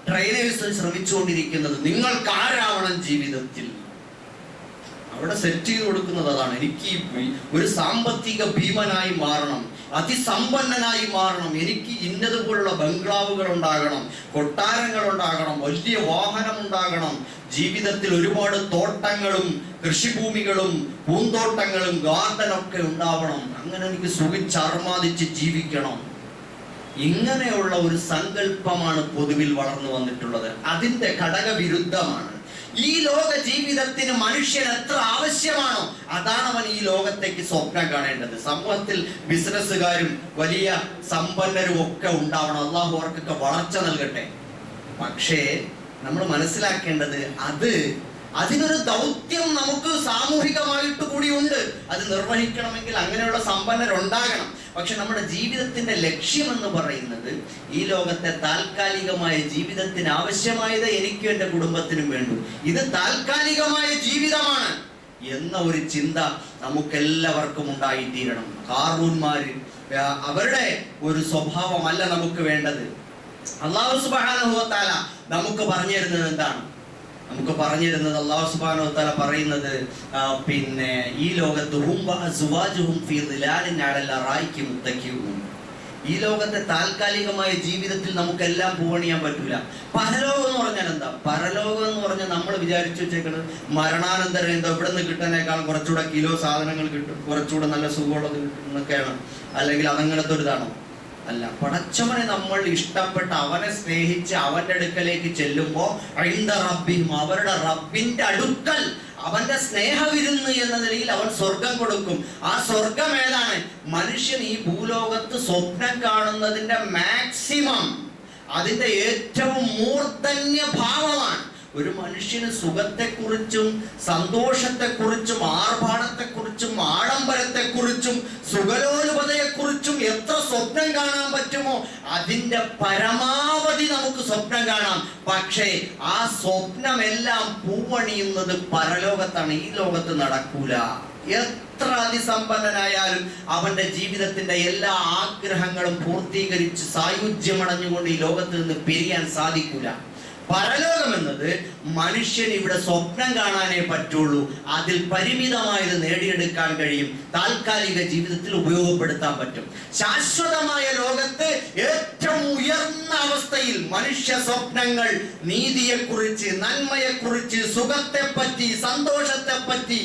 B: ട്രെയിനേഴ്സും ശ്രമിച്ചുകൊണ്ടിരിക്കുന്നത്. നിങ്ങൾക്ക് ആരാവണം ജീവിതത്തിൽ? അവിടെ സെറ്റ് ചെയ്ത് കൊടുക്കുന്നത് അതാണ്. എനിക്ക് ഒരു സാമ്പത്തിക ഭീമനായി മാറണം, അതിസമ്പന്നനായി മാറണം, എനിക്ക് ഇന്നതുപോലുള്ള ബംഗ്ലാവുകൾ ഉണ്ടാകണം, കൊട്ടാരങ്ങൾ ഉണ്ടാകണം, വലിയ വാഹനം ഉണ്ടാകണം, ജീവിതത്തിൽ ഒരുപാട് തോട്ടങ്ങളും കൃഷിഭൂമികളും പൂന്തോട്ടങ്ങളും ഗാർഡനൊക്കെ ഉണ്ടാവണം, അങ്ങനെ എനിക്ക് സുഖിച്ചർമാദിച്ച് ജീവിക്കണം. ഇങ്ങനെയുള്ള ഒരു സങ്കല്പമാണ് പൊതുവിൽ വളർന്നു വന്നിട്ടുള്ളത്. അതിന്റെ ഘടകവിരുദ്ധമാണ്. ഈ ലോക ജീവിതത്തിന് മനുഷ്യൻ എത്ര ആവശ്യമാണോ അതാണ് അവൻ ഈ ലോകത്തേക്ക് സ്വപ്നം കാണേണ്ടത്. സമൂഹത്തിൽ ബിസിനസ്സുകാരും വലിയ സമ്പന്നരും ഒക്കെ ഉണ്ടാവണം, അള്ളാഹു അവർക്കൊക്കെ വളർച്ച നൽകട്ടെ. പക്ഷേ നമ്മൾ മനസ്സിലാക്കേണ്ടത് അതിനൊരു ദൗത്യം നമുക്ക് സാമൂഹികമായിട്ട് കൂടിയുണ്ട്. അത് നിർവഹിക്കണമെങ്കിൽ അങ്ങനെയുള്ള സമ്പന്നരുണ്ടാകണം. പക്ഷെ നമ്മുടെ ജീവിതത്തിന്റെ ലക്ഷ്യം എന്ന് പറയുന്നത് ഈ ലോകത്തെ താൽക്കാലികമായ ജീവിതത്തിന് ആവശ്യമായത് എനിക്കും എൻ്റെ കുടുംബത്തിനും വേണ്ടു, ഇത് താൽക്കാലികമായ ജീവിതമാണ് എന്ന ഒരു ചിന്ത നമുക്കെല്ലാവർക്കും ഉണ്ടായിത്തീരണം. ഖാറൂൻമാര് അവരുടെ ഒരു സ്വഭാവമല്ല നമുക്ക് വേണ്ടത്. അല്ലാഹു സുബ്ഹാനഹു വ തആല നമുക്ക് പറഞ്ഞു തരുന്നത് എന്താണ്? നമുക്ക് പറഞ്ഞു തരുന്നത് അല്ലാഹു സുബ്ഹാനഹു വ തആല പറയുന്നത് പിന്നെ ഈ ലോകത്ത് ഹും വഅസ്വാജുഹും ഫീ ദിലാലിൻ അലൽ അറായികി മുത്തഖിഊൻ. ഈ ലോകത്തെ താൽക്കാലികമായ ജീവിതത്തിൽ നമുക്കെല്ലാം പൂവണിയാൻ പറ്റൂല. പരലോകം എന്ന് പറഞ്ഞാൽ എന്താ? പരലോകം എന്ന് പറഞ്ഞാൽ നമ്മൾ വിചാരിച്ചു വെച്ചേക്കുന്നത് മരണാനന്തരം എന്താ ഇവിടെ നിന്ന് കിട്ടാനേക്കാൾ കുറച്ചുകൂടെ കിലോ സാധനങ്ങൾ കിട്ടും, കുറച്ചുകൂടെ നല്ല സുഖമുള്ളത് കിട്ടും എന്നൊക്കെയാണ്. അല്ലെങ്കിൽ അതങ്ങനത്തെ ഒരു ഇതാണോ? അല്ല. പടച്ചവനെ നമ്മൾ ഇഷ്ടപ്പെട്ട, അവനെ സ്നേഹിച്ച് അവന്റെ അടുക്കലേക്ക് ചെല്ലുമ്പോ അവരുടെ റബ്ബിന്റെ അടുക്കൽ അവന്റെ സ്നേഹവിരുന്ന് എന്ന നിലയിൽ അവൻ സ്വർഗം കൊടുക്കും. ആ സ്വർഗം ഏതാണ്? മനുഷ്യൻ ഈ ഭൂലോകത്ത് സ്വപ്നം കാണുന്നതിന്റെ മാക്സിമം, അതിന്റെ ഏറ്റവും മൂർധന്യ ഭാവമാണ്. ഒരു മനുഷ്യന് സുഖത്തെക്കുറിച്ചും സന്തോഷത്തെക്കുറിച്ചും ആർഭാടത്തെക്കുറിച്ചും ആഡംബരത്തെക്കുറിച്ചും സുഖലോലുപതയെക്കുറിച്ചും എത്ര സ്വപ്നം കാണാൻ പറ്റുമോ അതിന്റെ പരമാവധി നമുക്ക് സ്വപ്നം കാണാം. പക്ഷേ ആ സ്വപ്നമെല്ലാം പൂവണിയുന്നത് പരലോകത്താണ്, ഈ ലോകത്ത് നടക്കൂല. എത്ര അതിസമ്പന്നനായാലും അവന്റെ ജീവിതത്തിന്റെ എല്ലാ ആഗ്രഹങ്ങളും പൂർത്തീകരിച്ച് സായുജ്യമടഞ്ഞുകൊണ്ട് ഈ ലോകത്ത് നിന്ന് പിരിയാൻ സാധിക്കൂല. പരലോകം എന്നത് മനുഷ്യൻ ഇവിടെ സ്വപ്നം കാണാനേ പറ്റുള്ളൂ. അതിൽ പരിമിതമായത് നേടിയെടുക്കാൻ കഴിയും, താൽക്കാലിക ജീവിതത്തിൽ ഉപയോഗപ്പെടുത്താൻ പറ്റും. ശാശ്വതമായ ലോകത്ത് ഏറ്റവും ഉയർന്ന അവസ്ഥയിൽ മനുഷ്യ സ്വപ്നങ്ങൾ നീതിയെക്കുറിച്ച്, നന്മയെക്കുറിച്ച്, സുഖത്തെപ്പറ്റി, സന്തോഷത്തെപ്പറ്റി,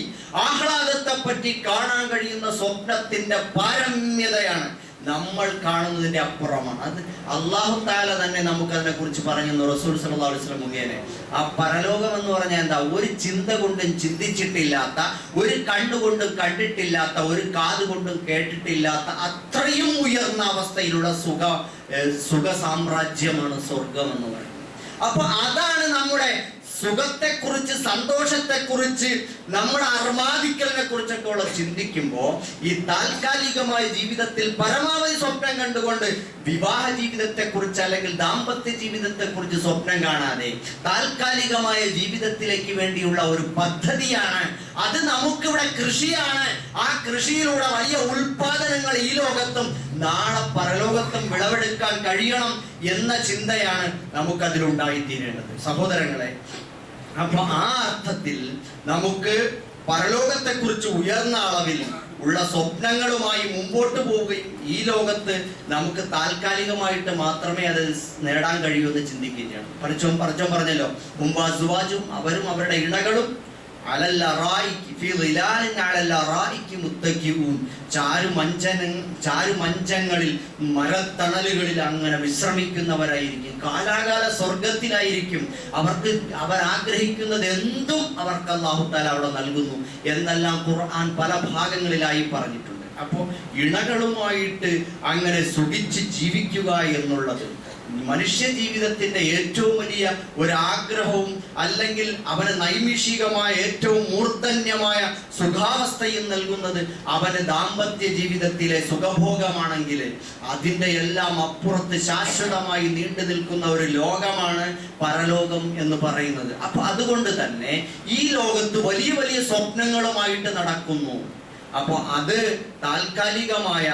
B: ആഹ്ലാദത്തെപ്പറ്റി കാണാൻ കഴിയുന്ന സ്വപ്നത്തിന്റെ പാരമ്യതയാണ് നമ്മൾ കാണുന്നതിന്റെ അപ്പുറമാണ്. അത് അല്ലാഹു തആല തന്നെ നമുക്ക് അതിനെ കുറിച്ച് പറഞ്ഞു. റസൂൽ സല്ലല്ലാഹു അലൈഹി വസല്ലം മുഖേന ആ പരലോകം എന്ന് പറഞ്ഞാൽ എന്താ? ഒരു ചിന്ത കൊണ്ടും ചിന്തിച്ചിട്ടില്ലാത്ത, ഒരു കണ്ണുകൊണ്ടും കണ്ടിട്ടില്ലാത്ത, ഒരു കാത് കൊണ്ടും കേട്ടിട്ടില്ലാത്ത അത്രയും ഉയർന്ന അവസ്ഥയിലുള്ള സുഖ സാമ്രാജ്യമാണ് സ്വർഗം എന്ന് പറയുന്നത്. അപ്പൊ അതാണ് നമ്മുടെ സുഖത്തെക്കുറിച്ച്, സന്തോഷത്തെക്കുറിച്ച്, നമ്മുടെ അർമാദിക്കലിനെ കുറിച്ചൊക്കെ ഉള്ള ചിന്തിക്കുമ്പോൾ ഈ താൽക്കാലികമായ ജീവിതത്തിൽ പരമാവധി സ്വപ്നം കണ്ടുകൊണ്ട് വിവാഹ ജീവിതത്തെക്കുറിച്ച് അല്ലെങ്കിൽ ദാമ്പത്യ ജീവിതത്തെക്കുറിച്ച് സ്വപ്നം കാണാതെ താൽക്കാലികമായ ജീവിതത്തിലേക്ക് വേണ്ടിയുള്ള ഒരു പദ്ധതിയാണ്. അത് നമുക്കിവിടെ കൃഷിയാണ്. ആ കൃഷിയിലൂടെ വലിയ ഉൽപാദനങ്ങൾ ഈ ലോകത്തും നാളെ പരലോകത്തും വിളവെടുക്കാൻ കഴിയണം എന്ന ചിന്തയാണ് നമുക്കതിലുണ്ടായിത്തീരേണ്ടത് സഹോദരങ്ങളെ. അപ്പൊ ആ അർത്ഥത്തിൽ നമുക്ക് പരലോകത്തെക്കുറിച്ച് ഉയർന്ന അളവിൽ ഉള്ള സ്വപ്നങ്ങളുമായി മുമ്പോട്ട് പോവുകയും ഈ ലോകത്ത് നമുക്ക് താൽക്കാലികമായിട്ട് മാത്രമേ അത് നേടാൻ കഴിയൂ എന്ന് ചിന്തിക്കുകയും ചെയ്യണം. പടച്ചോൻ പറഞ്ഞല്ലോ, മുമ്പാസുവാജും അവരും അവരുടെ ഇണകളും ചാരുമഞ്ചങ്ങളിൽ മരത്തണലുകളിൽ അങ്ങനെ വിശ്രമിക്കുന്നവരായിരിക്കും. കാലാകാല സ്വർഗത്തിലായിരിക്കും. അവർ ആഗ്രഹിക്കുന്നത് എന്തും അവർക്ക് അല്ലാഹു തആല അവിടെ നൽകുന്നു എന്നെല്ലാം ഖുർആൻ പല ഭാഗങ്ങളിലായി പറഞ്ഞിട്ടുണ്ട്. അപ്പോൾ ഇണകളുമായിട്ട് അങ്ങനെ സുഖിച്ച് ജീവിക്കുക എന്നുള്ളത് മനുഷ്യ ജീവിതത്തിന്റെ ഏറ്റവും വലിയ ഒരാഗ്രഹവും അല്ലെങ്കിൽ അവന് നൈമിഷികമായ ഏറ്റവും മൂർധന്യമായ സുഖാവസ്ഥയും നൽകുന്നത് അവന് ദാമ്പത്യ ജീവിതത്തിലെ സുഖഭോഗമാണെങ്കിൽ അതിൻ്റെ എല്ലാം അപ്പുറത്ത് ശാശ്വതമായി നീണ്ടു നിൽക്കുന്ന ഒരു ലോകമാണ് പരലോകം എന്ന് പറയുന്നത്. അപ്പൊ അതുകൊണ്ട് തന്നെ ഈ ലോകത്ത് വലിയ വലിയ സ്വപ്നങ്ങളുമായിട്ട് നടക്കുന്നു. അപ്പോൾ അത് താൽക്കാലികമായ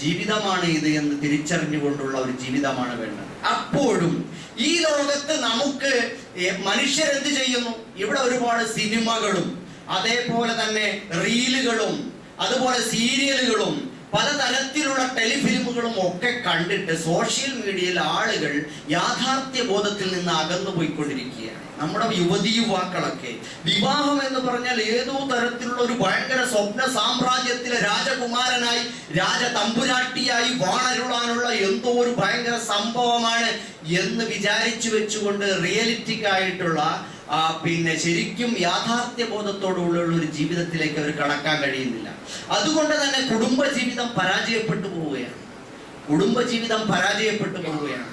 B: ജീവിതമാണ് ഇത് എന്ന് തിരിച്ചറിഞ്ഞുകൊണ്ടുള്ള ഒരു ജീവിതമാണ് വേണ്ടത്. അപ്പോഴും ഈ ലോകത്ത് നമുക്ക് മനുഷ്യരെന്ത് ചെയ്യുന്നു? ഇവിടെ ഒരുപാട് സിനിമകളും അതേപോലെ തന്നെ റീലുകളും അതുപോലെ സീരിയലുകളും പലതരത്തിലുള്ള ടെലിഫിലിമുകളും ഒക്കെ കണ്ടിട്ട് സോഷ്യൽ മീഡിയയിൽ ആളുകൾ യാഥാർത്ഥ്യ ബോധത്തിൽ നിന്ന് അകന്നു പോയിക്കൊണ്ടിരിക്കുകയാണ്. നമ്മുടെ യുവതീയുവാക്കളൊക്കെ വിവാഹം എന്ന് പറഞ്ഞാൽ ഏതോ തരത്തിലുള്ള ഒരു ഭയങ്കര സ്വപ്ന സാമ്രാജ്യത്തിലെ രാജകുമാരനായി രാജതമ്പുരാട്ടിയായി വാണരുളാനുള്ള എന്തോ ഒരു ഭയങ്കര സംഭവമാണ് എന്ന് വിചാരിച്ചു വെച്ചുകൊണ്ട് റിയലിറ്റിക് ആയിട്ടുള്ള ശരിക്കും യാഥാർത്ഥ്യ ബോധത്തോടുള്ള ഒരു ജീവിതത്തിലേക്ക് അവർ കടക്കാൻ കഴിയുന്നില്ല. അതുകൊണ്ട് തന്നെ കുടുംബജീവിതം പരാജയപ്പെട്ടു പോവുകയാണ്.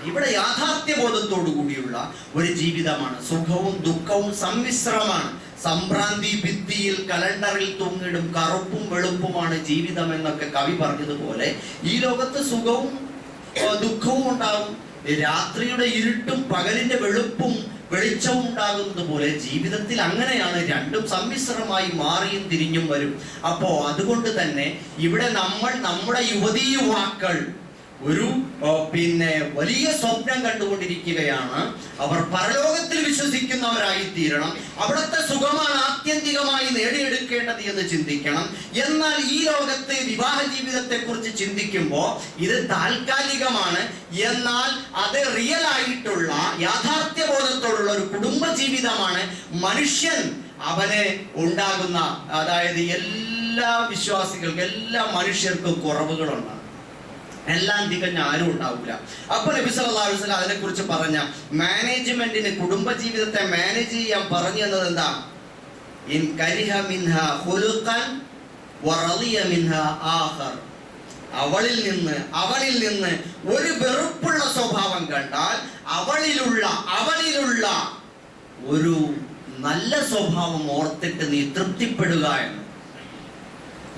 B: ഇവിടെ യാഥാർത്ഥ്യ ബോധത്തോടു കൂടിയുള്ള ഒരു ജീവിതമാണ്. സുഖവും ദുഃഖവും സമ്മിശ്രമാണ്. സംഭ്രാന്തി ഭിത്തിയിൽ കലണ്ടറിൽ തൂങ്ങിടും കറുപ്പും വെളുപ്പുമാണ് ജീവിതം എന്നൊക്കെ കവി പറഞ്ഞതുപോലെ ഈ ലോകത്ത് സുഖവും ദുഃഖവും ഉണ്ടാകും. രാത്രിയുടെ ഇരുട്ടും പകലിന്റെ വെളിച്ചവും ഉണ്ടാകുന്നത് പോലെ ജീവിതത്തിൽ അങ്ങനെയാണ്. രണ്ടും സമ്മിശ്രമായി മാറിയും തിരിഞ്ഞും വരും. അപ്പോ അതുകൊണ്ട് തന്നെ ഇവിടെ നമ്മുടെ യുവതീയുവാക്കൾ ഒരു വലിയ സ്വപ്നം കണ്ടുകൊണ്ടിരിക്കുകയാണ്. അവർ പരലോകത്തിൽ വിശ്വസിക്കുന്നവരായി തീരണം. അവിടുത്തെ സുഖമാണ് ആത്യന്തികമായി നേടിയെടുക്കേണ്ടത് എന്ന് ചിന്തിക്കണം. എന്നാൽ ഈ ലോകത്ത് വിവാഹ ജീവിതത്തെ കുറിച്ച് ചിന്തിക്കുമ്പോൾ ഇത് താൽക്കാലികമാണ്. എന്നാൽ അത് റിയൽ ആയിട്ടുള്ള യാഥാർത്ഥ്യ ബോധത്തോടുള്ള ഒരു കുടുംബ ജീവിതമാണ് മനുഷ്യൻ അവന് ഉണ്ടാകുന്ന. അതായത് എല്ലാ വിശ്വാസികൾക്കും എല്ലാ മനുഷ്യർക്കും കുറവുകളുണ്ടാകും. എല്ലാം തികഞ്ഞ ആരും ഉണ്ടാവില്ല. അപ്പൊ നബി സല്ലല്ലാഹു അലൈഹി വസല്ലം അതിനെ കുറിച്ച് പറഞ്ഞ മാനേജ്മെന്റിന് കുടുംബജീവിതത്തെ മാനേജ് ചെയ്യാൻ പറഞ്ഞു തന്നത് എന്താ? ഇൻ കരിഹ മിൻഹാ ഖുലുഖൻ വറളിയ മിൻഹാ ആഖർ. അവളിൽ നിന്ന് ഒരു വെറുപ്പുള്ള സ്വഭാവം കണ്ടാൽ അവളിലുള്ള ഒരു നല്ല സ്വഭാവം ഓർത്തിട്ട് നീ തൃപ്തിപ്പെടുക എന്ന്.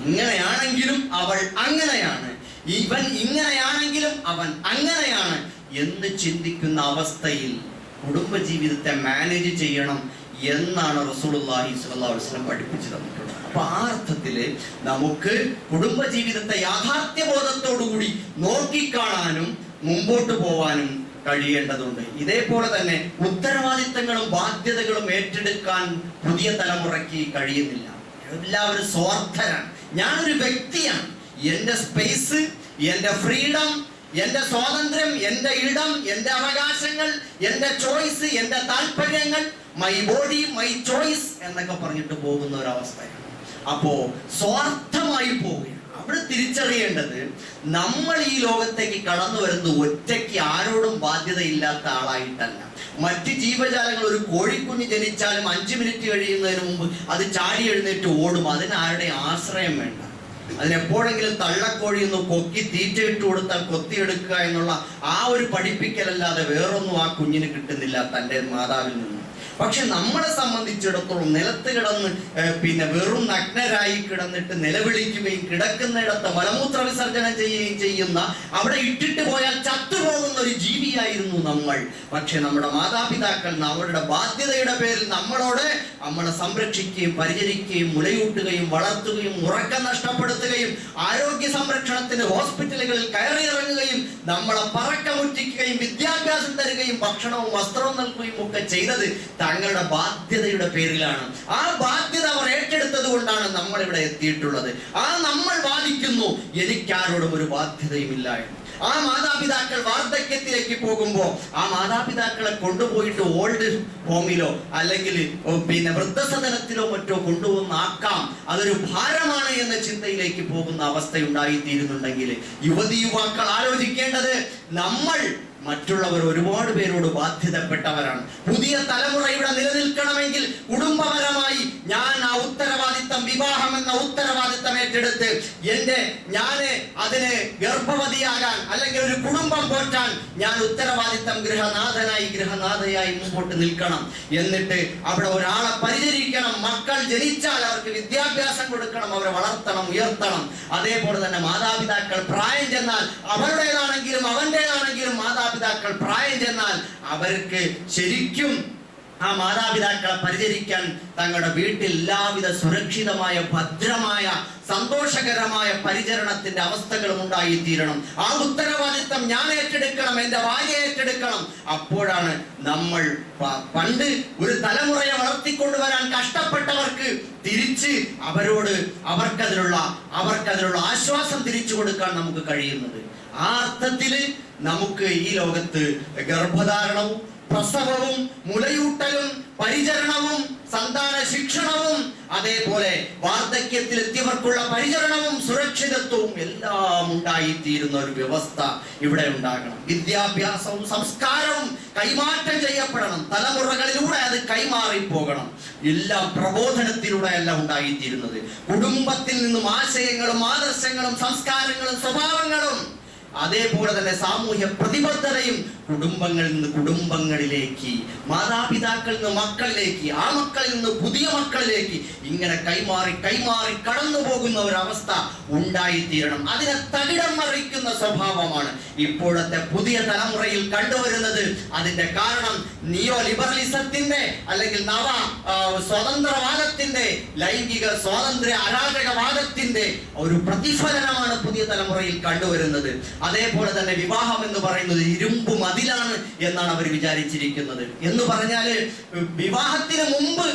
B: ഇങ്ങനെയാണെങ്കിലും അവൾ അങ്ങനെയാണ്, ഇവൻ ഇങ്ങനെയാണെങ്കിലും അവൻ അങ്ങനെയാണ് എന്ന് ചിന്തിക്കുന്ന അവസ്ഥയിൽ കുടുംബജീവിതത്തെ മാനേജ് ചെയ്യണം എന്നാണ് റസൂലുള്ളാഹി സ്വല്ലല്ലാഹു അലൈഹി വസല്ലം പഠിപ്പിച്ചു തന്നിട്ടുള്ളത്. അപ്പൊ ആ അർത്ഥത്തില് നമുക്ക് കുടുംബജീവിതത്തെ യാഥാർത്ഥ്യബോധത്തോടുകൂടി നോക്കിക്കാണാനും മുമ്പോട്ട് പോവാനും കഴിയേണ്ടതുണ്ട്. ഇതേപോലെ തന്നെ ഉത്തരവാദിത്തങ്ങളും ബാധ്യതകളും ഏറ്റെടുക്കാൻ പുതിയ തലമുറയ്ക്ക് കഴിയുന്നില്ല. എല്ലാവരും സ്വാർത്ഥരാണ്. ഞാനൊരു വ്യക്തിയാണ്. എന്റെ സ്പേസ്, എന്റെ ഫ്രീഡം, എന്റെ സ്വാതന്ത്ര്യം, എന്റെ ഇടം, എന്റെ അവകാശങ്ങൾ, എന്റെ ചോയ്സ്, എന്റെ താല്പര്യങ്ങൾ, മൈ ബോഡി മൈ ചോയ്സ് എന്നൊക്കെ പറഞ്ഞിട്ട് പോകുന്ന ഒരവസ്ഥയാണ്. അപ്പോ സ്വാർത്ഥമായി പോവുകയാണ്. അവിടെ തിരിച്ചറിയേണ്ടത് നമ്മൾ ഈ ലോകത്തേക്ക് കടന്നു വരുന്നത് ഒറ്റയ്ക്ക് ആരോടും ബാധ്യതയില്ലാത്ത ആളായിട്ടല്ല. മറ്റ് ജീവജാലങ്ങൾ, ഒരു കോഴിക്കുഞ്ഞ് ജനിച്ചാലും 5 മിനിറ്റ് കഴിയുന്നതിന് മുമ്പ് അത് ചാടി എഴുന്നേറ്റ് ഓടും. അതിന് ആരുടെ ആശ്രയം വേണ്ട. അതിനെപ്പോഴെങ്കിലും തള്ളക്കോഴി ഒന്ന് കൊക്കി തീറ്റ ഇട്ട് കൊടുത്താൽ കൊത്തിയെടുക്കുക എന്നുള്ള ആ ഒരു പഠിപ്പിക്കലല്ലാതെ വേറൊന്നും ആ കുഞ്ഞിന് കിട്ടുന്നില്ല തൻ്റെ മാതാവിൽ നിന്ന്. പക്ഷെ നമ്മളെ സംബന്ധിച്ചിടത്തോളം നിലത്ത് കിടന്ന് വെറും നഗ്നരായി കിടന്നിട്ട് നിലവിളിക്കുകയും കിടക്കുന്നിടത്ത് മലമൂത്ര വിസർജനം ചെയ്യുകയും ചെയ്യുന്ന, അവിടെ ഇട്ടിട്ട് പോയാൽ ചത്തുപോകുന്ന ഒരു ജീവിയായിരുന്നു നമ്മൾ. പക്ഷെ നമ്മുടെ മാതാപിതാക്കൾ അവരുടെ ബാധ്യതയുടെ പേരിൽ നമ്മളെ സംരക്ഷിക്കുകയും പരിചരിക്കുകയും മുലയൂട്ടുകയും വളർത്തുകയും ഉറക്കം നഷ്ടപ്പെടുത്തുകയും ആരോഗ്യ സംരക്ഷണത്തിന് ഹോസ്പിറ്റലുകളിൽ കയറിയിറങ്ങുകയും നമ്മളെ പറക്കമുറ്റിക്കുകയും വിദ്യാഭ്യാസം തരികയും ഭക്ഷണവും വസ്ത്രവും നൽകുകയും ഒക്കെ ചെയ്തത് തങ്ങളുടെ ബാധ്യതയുടെ പേരിലാണ്. ആ ബാധ്യത അവർ ഏറ്റെടുത്തത് കൊണ്ടാണ് നമ്മൾ ഇവിടെ എത്തിയിട്ടുള്ളത്. നമ്മൾ വാദിക്കുന്നു എനിക്കാരോടും ഒരു ബാധ്യതയുമില്ല എന്ന്. ആ മാതാപിതാക്കൾ വാർദ്ധക്യത്തിലേക്ക് പോകുമ്പോൾ ആ മാതാപിതാക്കളെ കൊണ്ടുപോയിട്ട് ഓൾഡ് ഹോമിലോ അല്ലെങ്കിൽ വൃദ്ധസദനത്തിലോ മറ്റോ കൊണ്ടുവന്നാക്കാം, അതൊരു ഭാരമാണ് എന്ന ചിന്തയിലേക്ക് പോകുന്ന അവസ്ഥയുണ്ടായിത്തീരുന്നുണ്ടെങ്കിൽ യുവാക്കൾ ആലോചിക്കേണ്ടത് നമ്മൾ മറ്റുള്ളവർ ഒരുപാട് പേരോട് ബാധ്യതപ്പെട്ടവരാണ്. പുതിയ തലമുറ ഇവിടെ നിലനിൽക്കണമെങ്കിൽ കുടുംബപരമായി ഞാൻ ആ ഉത്തരവാദിത്തം, വിവാഹം എന്ന ഉത്തരവാദിത്തം ഏറ്റെടുത്ത് ഞാന് അതിന് ഗർഭവതിയാകാൻ അല്ലെങ്കിൽ ഒരു കുടുംബം പോറ്റാൻ ഞാൻ ഉത്തരവാദിത്തം ഗൃഹനാഥയായി മുമ്പോട്ട് നിൽക്കണം. എന്നിട്ട് അവിടെ ഒരാളെ പരിചരിക്കണം. മക്കൾ ജനിച്ചാൽ അവർക്ക് വിദ്യാഭ്യാസം കൊടുക്കണം, അവരെ വളർത്തണം, ഉയർത്തണം. അതേപോലെ തന്നെ മാതാപിതാക്കൾ പ്രായം ചെന്നാൽ അവരുടേതാണെങ്കിലും അവന്റേതാണെങ്കിലും മാതാപിതാക്കൾ പ്രായം ചെന്നാൽ അവർക്ക് ശരിക്കും ആ മാതാപിതാക്കളെ പരിചരിക്കാൻ തങ്ങളുടെ വീട്ടിൽ എല്ലാവിധ സുരക്ഷിതമായ ഭദ്രമായ സന്തോഷകരമായ പരിചരണത്തിന്റെ അവസ്ഥകളും ഉണ്ടായിത്തീരണം. ആ ഉത്തരവാദിത്തം ഞാൻ ഏറ്റെടുക്കണം, എന്റെ ഭാര്യ ഏറ്റെടുക്കണം. അപ്പോഴാണ് നമ്മൾ പണ്ട് ഒരു തലമുറയെ വളർത്തിക്കൊണ്ടുവരാൻ കഷ്ടപ്പെട്ടവർക്ക് തിരിച്ച് അവർക്കതിനുള്ള ആശ്വാസം തിരിച്ചു കൊടുക്കാൻ നമുക്ക് കഴിയുന്നത്. ആ അർത്ഥത്തിൽ നമുക്ക് ഈ ലോകത്ത് ഗർഭധാരണവും പ്രസവവും മുലയൂട്ടലും പരിചരണവും സന്താന ശിക്ഷണവും അതേപോലെ വാർദ്ധക്യത്തിൽ എത്തിയവർക്കുള്ള പരിചരണവും സുരക്ഷിതത്വവും എല്ലാം ഉണ്ടായിത്തീരുന്ന ഒരു വ്യവസ്ഥ ഇവിടെ ഉണ്ടാകണം. വിദ്യാഭ്യാസവും സംസ്കാരവും കൈമാറ്റം ചെയ്യപ്പെടണം. തലമുറകളിലൂടെ അത് കൈമാറിപ്പോകണം. എല്ലാം പ്രബോധനത്തിലൂടെ അല്ല ഉണ്ടായിത്തീരുന്നത്. കുടുംബത്തിൽ നിന്നും ആശയങ്ങളും ആദർശങ്ങളും സംസ്കാരങ്ങളും സ്വഭാവങ്ങളും അതേപോലെ തന്നെ സാമൂഹ്യ പ്രതിബദ്ധതയും കുടുംബങ്ങളിൽ നിന്ന് കുടുംബങ്ങളിലേക്ക്, മാതാപിതാക്കളിൽ നിന്ന് മക്കളിലേക്ക്, ആ മക്കളിൽ നിന്ന് പുതിയ മക്കളിലേക്ക് ഇങ്ങനെ കൈമാറി കടന്നു പോകുന്ന ഒരവസ്ഥ ഉണ്ടായിത്തീരണം. അതിനെ തകിടം മറിക്കുന്ന സ്വഭാവമാണ് ഇപ്പോഴത്തെ പുതിയ തലമുറയിൽ കണ്ടുവരുന്നത്. അതിന്റെ കാരണം നിയോ ലിബറലിസത്തിന്റെ അല്ലെങ്കിൽ നവ സ്വതന്ത്രവാദത്തിന്റെ, ലൈംഗിക സ്വാതന്ത്ര്യ അരാജകവാദത്തിന്റെ ഒരു പ്രതിഫലനമാണ് പുതിയ തലമുറയിൽ കണ്ടുവരുന്നത്. അതേപോലെ തന്നെ വിവാഹം എന്ന് പറയുന്നത് ഇരുമ്പ് മതിലാണ് എന്നാണ് അവർ വിചാരിച്ചിരിക്കുന്നത്. എന്ന് പറഞ്ഞാല് വിവാഹത്തിന് മുമ്പ്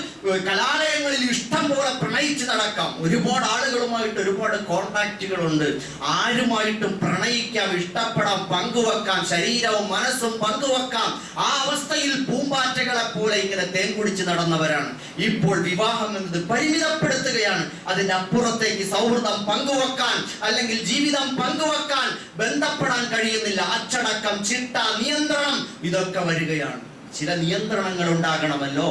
B: കലാലയങ്ങളിൽ ഇഷ്ടം പോലെ പ്രണയിച്ച് നടക്കാം. ഒരുപാട് ആളുകളുമായിട്ട് ഒരുപാട് കോണ്ടാക്റ്റുകളുണ്ട്. ആരുമായിട്ടും പ്രണയിക്കാം, ഇഷ്ടപ്പെടാം, പങ്കുവെക്കാം, ശരീരവും മനസ്സും പങ്കുവെക്കാം. ആ അവസ്ഥയിൽ പൂമ്പാറ്റകളെ പോലെ ഇങ്ങനെ തേൻ കുടിച്ച് നടന്നവരാണ്. ഇപ്പോൾ വിവാഹം എന്നത് പരിമിതപ്പെടുത്തുകയാണ്. അതിന്റെ അപ്പുറത്തേക്ക് സൗഹൃദം പങ്കുവെക്കാൻ അല്ലെങ്കിൽ ജീവിതം പങ്കുവെക്കാൻ, ബന്ധപ്പെടാൻ കഴിയുന്നില്ല. അച്ചടക്കം, ചിട്ട, നിയന്ത്രണം ഇതൊക്കെ വരികയാണ്. ചില നിയന്ത്രണങ്ങൾ ഉണ്ടാകണമല്ലോ.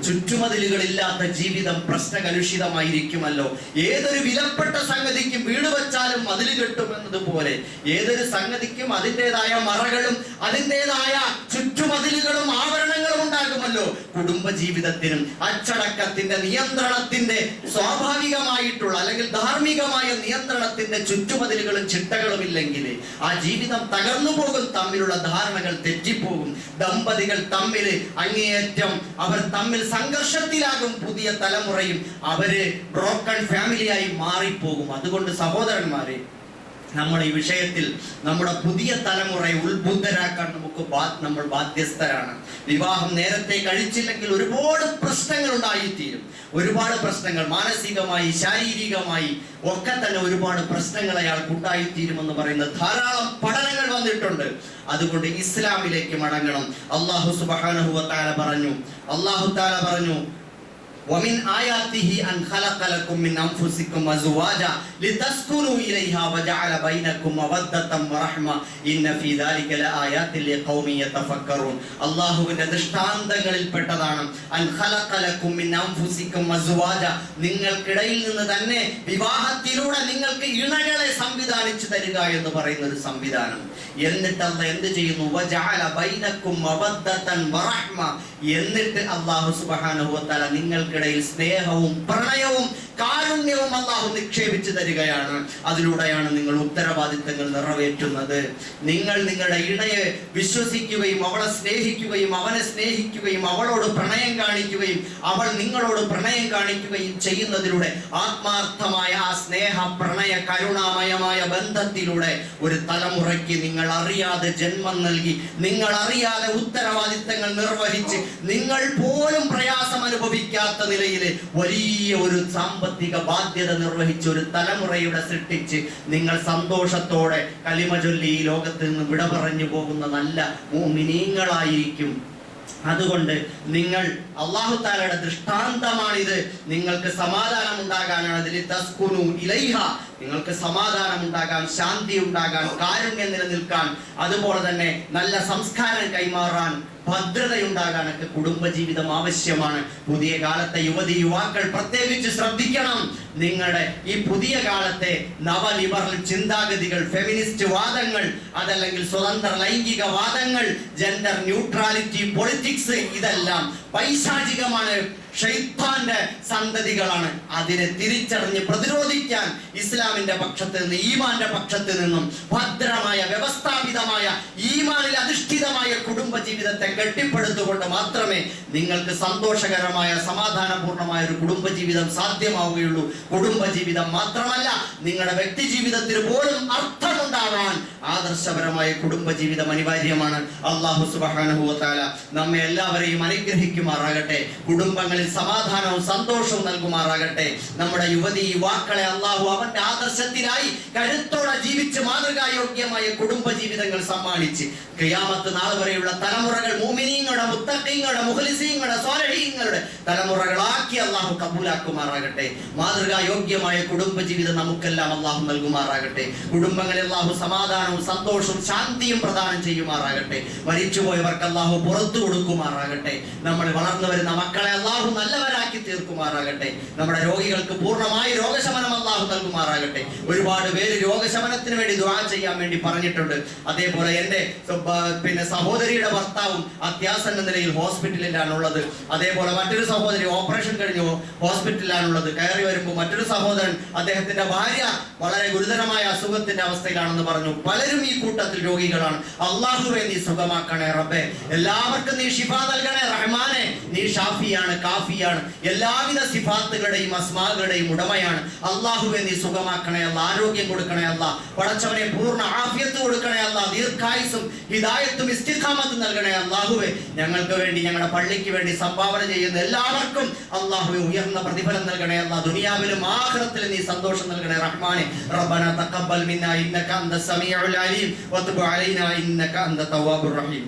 B: ചുറ്റുമതിലുകളില്ലാത്ത ജീവിതം പ്രശ്നകലുഷിതമായിരിക്കുമല്ലോ. ഏതൊരു വിലപ്പെട്ട സംഗതിക്കും വീട് വെച്ചാലും മതിൽ കെട്ടുമെന്നതുപോലെ ഏതൊരു സംഗതിക്കും അതിൻ്റെതായ മറകളും അതിൻ്റെതായ ചുറ്റുമതിലുകളും ആവരണങ്ങളും ഉണ്ടാകുമല്ലോ. കുടുംബ ജീവിതത്തിനും അച്ചടക്കത്തിന്റെ, നിയന്ത്രണത്തിന്റെ സ്വാഭാവികമായിട്ടുള്ള അല്ലെങ്കിൽ ധാർമ്മികമായ നിയന്ത്രണത്തിന്റെ ചുറ്റുമതിലുകളും ചിട്ടകളും ഇല്ലെങ്കിൽ ആ ജീവിതം തകർന്നു പോകും. തമ്മിലുള്ള ധാരണകൾ തെറ്റിപ്പോകും. ദമ്പതികൾ തമ്മിൽ അങ്ങേയറ്റം അവർ തമ്മിൽ സംഘർഷത്തിലാകും. പുതിയ തലമുറയും അവര് ബ്രോക്കൺ ഫാമിലിയായി മാറിപ്പോകും. അതുകൊണ്ട് സഹോദരന്മാരെ, നമ്മൾ ഈ വിഷയത്തിൽ നമ്മുടെ പുതിയ തലമുറയെ ഉത്ബുദ്ധരാക്കാൻ നമ്മൾ ബാധ്യസ്ഥരാണ്. വിവാഹം നേരത്തെ കഴിച്ചില്ലെങ്കിൽ ഒരുപാട് പ്രശ്നങ്ങൾ ഉണ്ടായിത്തീരും. ഒരുപാട് പ്രശ്നങ്ങൾ മാനസികമായി, ശാരീരികമായി ഒക്കെ തന്നെ ഒരുപാട് പ്രശ്നങ്ങൾ അയാൾക്ക് ഉണ്ടായിത്തീരുമെന്ന് പറയുന്ന ധാരാളം പഠനങ്ങൾ വന്നിട്ടുണ്ട്. അതുകൊണ്ട് ഇസ്ലാമിലേക്ക് മടങ്ങണം. അല്ലാഹു സുബ്ഹാനഹു വ തആല പറഞ്ഞു ومن آياته أن خلق لكم من أنفسكم أزواجا لتسكنوا إليها وجعل بينكم مودة ورحمة إن في ذلك لآيات لقوم يتفكرون. അല്ലാഹുവിന്റെ ദൃഷ്ടാന്തങ്ങളിൽ പെട്ടതാണ് അൻ ഖലഖ ലക്കും മിൻ അൻഫുസിക്കും അസ്വാജ, നിങ്ങൾക്കിടയിൽ നിന്ന് തന്നെ വിവാഹത്തിലൂടെ നിങ്ങൾക്ക് ഇണകളെ സംവിധാനിച്ചു തരിക എന്ന് പറയുന്ന ഒരു സംവിധാനം. എന്നിട്ട് അല്ലാഹ് എന്ത് ചെയ്യുന്നു? വജഅല ബൈനക്കും മവദ്ദതൻ വറഹ്മ, എന്നിട്ട് അല്ലാഹു സുബ്ഹാനഹു വ തആല നിങ്ങൾക്കിടയിൽ സ്നേഹവും പ്രണയവും കാരുണ്യവും അല്ലാഹു നിക്ഷേപിച്ചു തരികയാണ്. അതിലൂടെയാണ് നിങ്ങൾ ഉത്തരവാദിത്തങ്ങൾ നിറവേറ്റുന്നത്. നിങ്ങൾ നിങ്ങളുടെ ഇണയെ വിശ്വസിക്കുകയും അവളെ സ്നേഹിക്കുകയും അവനെ സ്നേഹിക്കുകയും അവളോട് പ്രണയം കാണിക്കുകയും അവൾ നിങ്ങളോട് പ്രണയം കാണിക്കുകയും ചെയ്യുന്നതിലൂടെ ആത്മാർത്ഥമായ ആ സ്നേഹ പ്രണയ കരുണാമയമായ ബന്ധത്തിലൂടെ ഒരു തലമുറയ്ക്ക് നിങ്ങൾ അറിയാതെ ജന്മം നൽകി, നിങ്ങൾ അറിയാതെ ഉത്തരവാദിത്തങ്ങൾ നിർവഹിച്ച് നിങ്ങൾ പോലും പ്രയാസം അനുഭവിക്കാത്ത നിലയിൽ വലിയ ഒരു സാമ്പത്തിക ബാധ്യത നിർവഹിച്ച് ഒരു തലമുറയുടെ സൃഷ്ടിച്ച് നിങ്ങൾ സന്തോഷത്തോടെ കലിമ ചൊല്ലി ഈ ലോകത്ത് നിന്ന് വിട പറഞ്ഞു പോകുന്ന നല്ല മുഅ്മിനീങ്ങളായിരിക്കും. അതുകൊണ്ട് നിങ്ങൾ അല്ലാഹു തആലയുടെ ദൃഷ്ടാന്തമാണിത്. നിങ്ങൾക്ക് സമാധാനം ഉണ്ടാകാനാണ്. അതിൽ തസ്കുനു ഇലൈഹ, നിങ്ങൾക്ക് സമാധാനം ഉണ്ടാകാൻ, ശാന്തി ഉണ്ടാകാൻ, കാരുണ്യം നിലനിൽക്കാൻ, അതുപോലെ തന്നെ നല്ല സംസ്കാരം കൈമാറാൻ, ഭദ്രതയുണ്ടാകാനൊക്കെ കുടുംബജീവിതം ആവശ്യമാണ്. പുതിയ കാലത്തെ യുവതി യുവാക്കൾ പ്രത്യേകിച്ച് ശ്രദ്ധിക്കണം. നിങ്ങളുടെ ഈ പുതിയ കാലത്തെ നവ ലിബറൽ ചിന്താഗതികൾ, ഫെമിനിസ്റ്റ് വാദങ്ങൾ, അതല്ലെങ്കിൽ സ്വതന്ത്ര ലൈംഗിക വാദങ്ങൾ, ജെൻഡർ ന്യൂട്രാലിറ്റി, പൊളിറ്റിക്സ്, ഇതെല്ലാം പൈശാചികമാണ്. ശൈത്താന്റെ സന്തതികളാണ്. അതിനെ തിരിച്ചറിഞ്ഞ് പ്രതിരോധിക്കാൻ ഇസ്ലാമിന്റെ പക്ഷത്ത് നിന്ന്, ഈമാന്റെ പക്ഷത്ത് നിന്നും ഭദ്രമായ വ്യവസ്ഥാപിതമായ ഈമാനിൽ അധിഷ്ഠിതമായ കുടുംബ ജീവിതത്തെ കെട്ടിപ്പടുത്തുകൊണ്ട് മാത്രമേ നിങ്ങൾക്ക് സന്തോഷകരമായ സമാധാനപൂർണമായ ഒരു കുടുംബ ജീവിതം സാധ്യമാവുകയുള്ളൂ. കുടുംബ ജീവിതം മാത്രമല്ല, നിങ്ങളുടെ വ്യക്തി ജീവിതത്തിന് പോലും അർത്ഥമുണ്ടാവാൻ ആദർശപരമായ കുടുംബ ജീവിതം അനിവാര്യമാണ്. അല്ലാഹു സുബ്ഹാനഹു വ തആല നമ്മെ എല്ലാവരെയും അനുഗ്രഹിക്കുമാറാകട്ടെ. കുടുംബങ്ങളിൽ സമാധാനവും സന്തോഷവും നൽകുമാറാകട്ടെ. നമ്മുടെ യുവതി യുവാക്കളെ അല്ലാഹു അവന്റെ ആദർശത്തിലായി കരുത്തോടെ ജീവിച്ച് മാതൃകായോഗ്യമായ കുടുംബ ജീവിതങ്ങൾ സമ്മാനിച്ച് ഖിയാമത്ത് നാൾ വരെയുള്ള തലമുറകൾ മുഅ്മിനീങ്ങളുടെ, മുത്തഖീങ്ങളുടെ, മുഖ്ലിസീങ്ങളുടെ, സ്വാലിഹീങ്ങളുടെ തലമുറകളാക്കി അല്ലാഹു കബൂലാക്കുമാറാകട്ടെ. മാതൃകായോഗ്യമായ കുടുംബ ജീവിതം നമുക്കെല്ലാം അല്ലാഹു നൽകുമാറാകട്ടെ. കുടുംബങ്ങളിൽ അല്ലാഹു സമാധാനവും സന്തോഷവും ശാന്തിയും പ്രദാനം ചെയ്യുമാറാകട്ടെ. മരിച്ചുപോയവർക്ക് അല്ലാഹു പുറത്തു കൊടുക്കുമാറാകട്ടെ. നമ്മൾ വളർന്നു വരുന്ന മക്കളെ അല്ലാഹു നല്ലവരാക്കി തീർക്കുമാറാകട്ടെ. നമ്മുടെ രോഗികൾക്ക് പൂർണ്ണമായി രോഗശമനം അല്ലാഹു നൽകുമാറാകട്ടെ. ഒരുപാട് പേര് രോഗശമനത്തിന് വേണ്ടി ദുആ ചെയ്യാൻ വേണ്ടി പറഞ്ഞിട്ടുണ്ട്. അതേപോലെ എൻ്റെ സഹോദരിയുടെ ഭർത്താവും അത്യാസന്ന നിലയിൽ ഹോസ്പിറ്റലിലാണുള്ളത്. അതേപോലെ മറ്റൊരു സഹോദരി ഓപ്പറേഷൻ കഴിഞ്ഞു ഹോസ്പിറ്റലിലാണുള്ളത്. കയറി വരുമ്പോൾ മറ്റൊരു സഹോദരൻ, അദ്ദേഹത്തിന്റെ ഭാര്യ വളരെ ഗുരുതരമായ അസുഖത്തിന്റെ അവസ്ഥയിലാണെന്ന് പറഞ്ഞു. പലരും ഈ കൂട്ടത്തിൽ രോഗികളാണ്. അല്ലാഹുവേ നീ സുഖമാക്കണേ റബ്ബേ. എല്ലാവർക്കും നീ ശിഫ നൽകണേ റഹ്മാനെ. നീ ഷാഫിയാണ്, കാഫിയാണ്, എല്ലാവിധ സിഫാത്തുകളുടെയും അസ്മാകളുടെയും ഉടമയാണ്. അല്ലാഹുവേ നീ സുഖമാക്കണേ അല്ലാ. ആരോഗ്യം കൊടുക്കണേ അല്ലാ. പടച്ചവനെ പൂർണ്ണ ആഫിയത്ത് കൊടുക്കണേ അല്ലാ. ദീർഘായുസ്സും ഹിദായത്തും ഇസ്തിഖാമത്തും നൽകണേ അല്ലാഹുവേ. ഞങ്ങൾക്ക് വേണ്ടി, ഞങ്ങളുടെ പള്ളിക്ക് വേണ്ടി സംഭാവന ചെയ്യുന്ന എല്ലാവർക്കും അല്ലാഹുവേ ഉയർന്ന പ്രതിഫലം നൽകണേ അല്ലാ. ദുനിയാവിലും ആഖിറത്തിലും നീ സന്തോഷം നൽകണേ റഹ്മാനെ. റബ്ബനാ തഖബ്ബൽ മിന്നാ ഇന്നക അന്ത സമീഉൽ അലീം വതുബ് അലൈനാ ഇന്നക അന്ത തവ്വാബുർ റഹീം.